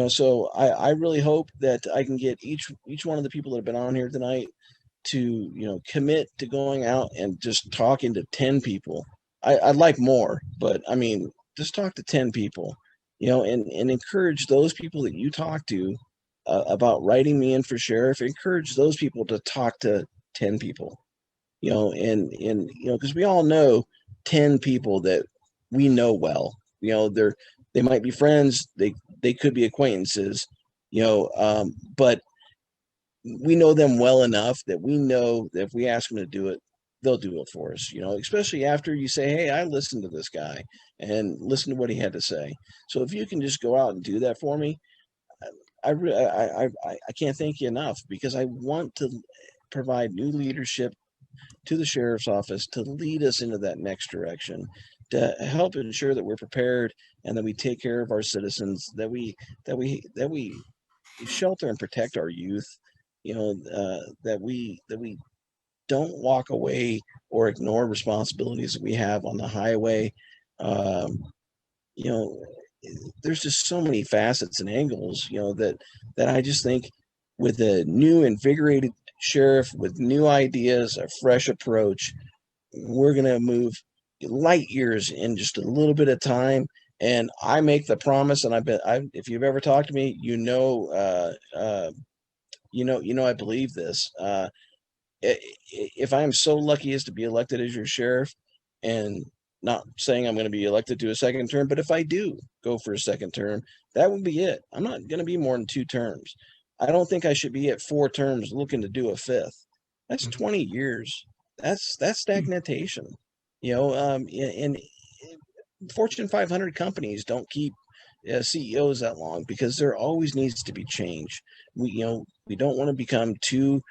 So I really hope that I can get each one of the people that have been on here tonight to commit to going out and just talking to 10 people. I'd like more, but I mean, just talk to 10 people, and encourage those people that you talk to about writing me in for sheriff. Encourage those people to talk to 10 people, because we all know 10 people that we know well. They might be friends, they could be acquaintances, but we know them well enough that we know that if we ask them to do it, they'll do it for us, especially after you say, hey, I listened to this guy and listen to what he had to say. So if you can just go out and do that for me, I can't thank you enough, because I want to provide new leadership to the sheriff's office to lead us into that next direction, to help ensure that we're prepared and that we take care of our citizens, that we shelter and protect our youth, that we don't walk away or ignore responsibilities that we have on the highway. There's just so many facets and angles, that I just think with a new invigorated sheriff with new ideas, a fresh approach, we're going to move light years in just a little bit of time. And I make the promise, and if you've ever talked to me, I believe this. If I am so lucky as to be elected as your sheriff, and not saying I'm going to be elected to a second term, but if I do go for a second term, that would be it. I'm not going to be more than 2 terms. I don't think I should be at 4 terms looking to do a 5th. That's 20 years. That's stagnation. And Fortune 500 companies don't keep CEOs that long, because there always needs to be change. We don't want to become too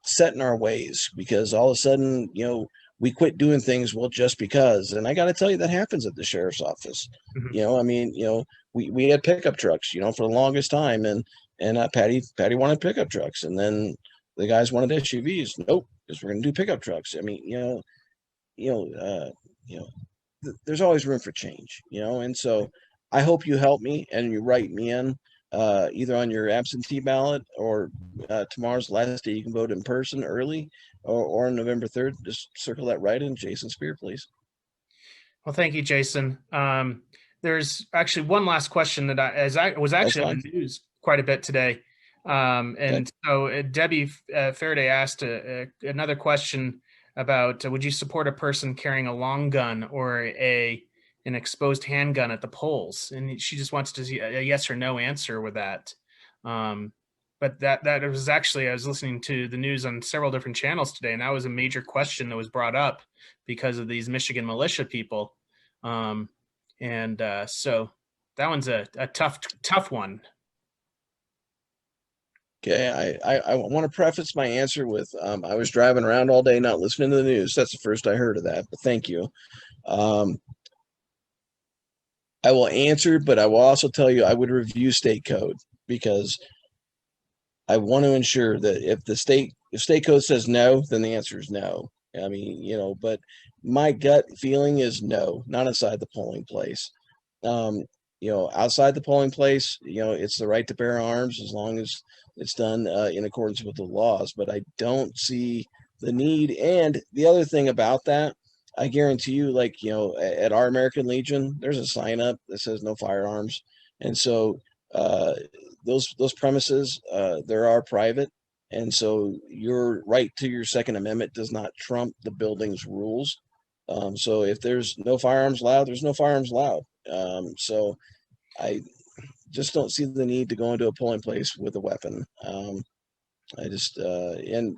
set in our ways, because all of a sudden, we quit doing things, well, just because. And I got to tell you, that happens at the sheriff's office. We had pickup trucks, for the longest time, and Patty wanted pickup trucks, and then the guys wanted SUVs. Nope, because we're going to do pickup trucks. I mean, there's always room for change, and so I hope you help me and you write me in, either on your absentee ballot, or tomorrow's the last day you can vote in person early, or on November 3rd. Just circle that right in, Jason Speer, please. Well, thank you, Jason. there's actually one last question that I was That's actually on fine. the news quite a bit today. Okay. And so Debbie Faraday asked another question about would you support a person carrying a long gun or an exposed handgun at the polls? And she just wants to see a yes or no answer with that. But that was actually, I was listening to the news on several different channels today, and that was a major question that was brought up because of these Michigan militia people. So that one's a tough one. Okay, I want to preface my answer with I was driving around all day not listening to the news. That's the first I heard of that, but thank you. I will answer, but I will also tell you I would review state code because I want to ensure that if state code says no, then the answer is no. I mean, but my gut feeling is no, not inside the polling place. Outside the polling place, it's the right to bear arms as long as it's done in accordance with the laws. But I don't see the need. And the other thing about that, I guarantee you, like, at our American Legion, there's a sign up that says no firearms. And so those premises, there are private. And so your right to your Second Amendment does not trump the building's rules. So if there's no firearms allowed, there's no firearms allowed. So I just don't see the need to go into a polling place with a weapon. And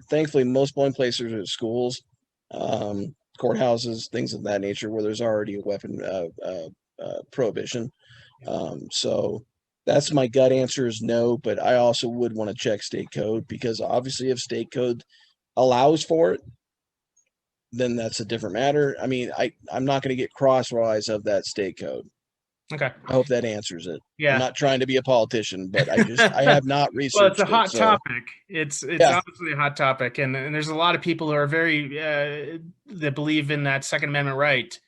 thankfully most polling places are schools, courthouses, things of that nature where there's already a weapon prohibition. So that's my gut answer is no, but I also would want to check state code because obviously if state code allows for it, then that's a different matter. I mean, I'm not going to get crosswise of that state code. Okay. I hope that answers it. Yeah. I'm not trying to be a politician, but I have not researched well, it's a hot it, so. topic. It's obviously a hot topic, and there's a lot of people who are very that believe in that Second Amendment right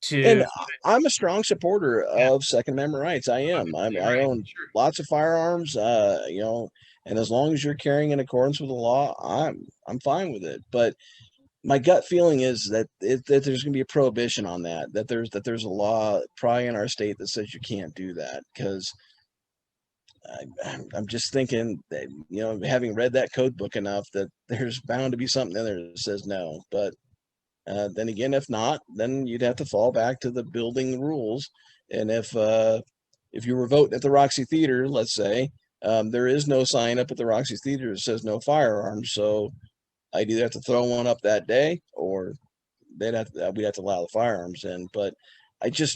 to. And I'm a strong supporter of Second Amendment rights. I am. I own lots of firearms. And as long as you're carrying in accordance with the law, I'm fine with it. But my gut feeling is that there's going to be a prohibition on that there's a law probably in our state that says you can't do that because I'm just thinking that, having read that code book enough that there's bound to be something in there that says no. But then again, if not, then you'd have to fall back to the building rules. And if you were voting at the Roxy Theater, let's say, there is no sign up at the Roxy Theater that says no firearms. So I'd either have to throw one up that day or we'd have to allow the firearms in. But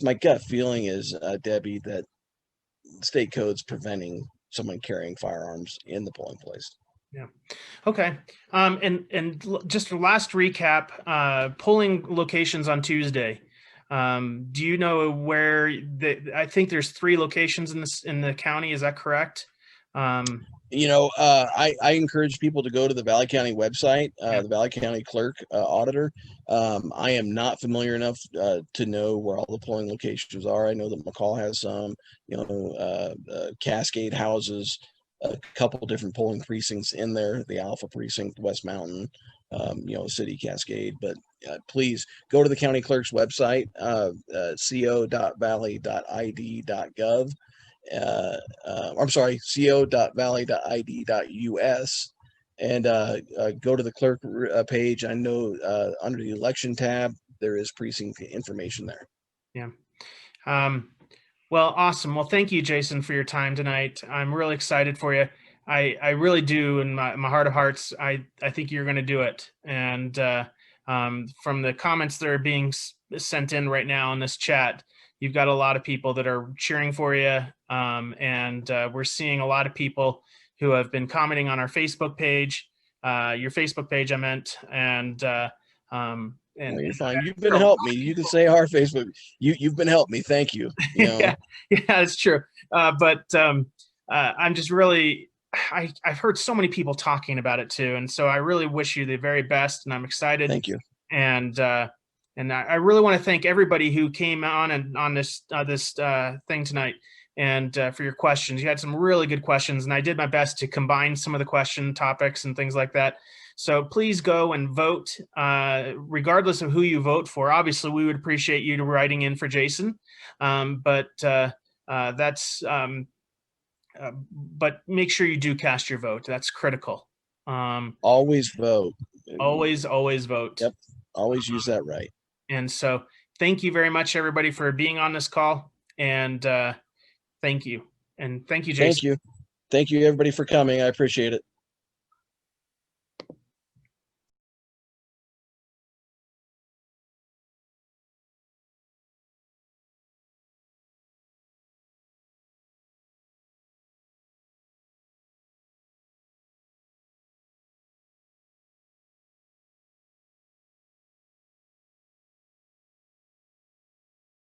my gut feeling is, Debbie, that state code's preventing someone carrying firearms in the polling place. Yeah. Okay. And just a last recap, polling locations on Tuesday. Do you know where I think there's 3 locations in the county. Is that correct? I encourage people to go to the Valley County website, the Valley County Clerk Auditor. I am not familiar enough to know where all the polling locations are. I know that McCall has some, Cascade houses a couple different polling precincts in there, the Alpha Precinct, West Mountain, City Cascade. But please go to the county clerk's website, co.valley.id.gov. I'm sorry, co.valley.id.us, and go to the clerk page. I know under the election tab there is precinct information there. Yeah. Well, awesome. Well, thank you, Jason, for your time tonight. I'm really excited for you. I really do, in my heart of hearts. I think you're going to do it. And from the comments that are being sent in right now in this chat, you've got a lot of people that are cheering for you. And we're seeing a lot of people who have been commenting on our Facebook page, your Facebook page, I meant. And you're fine. You've been helping me. You can say our Facebook. You've been helping me. Thank you. Yeah, it's true. But I'm just really, I've heard so many people talking about it too. And so I really wish you the very best, and I'm excited. Thank you. And I really want to thank everybody who came on this thing tonight, and for your questions. You had some really good questions, and I did my best to combine some of the question topics and things like that. So please go and vote, regardless of who you vote for. Obviously, we would appreciate you writing in for Jason, but make sure you do cast your vote. That's critical. Always vote. Always vote. Yep. Always use that right. And so thank you very much, everybody, for being on this call. And thank you. And thank you, Jason. Thank you. Thank you, everybody, for coming. I appreciate it.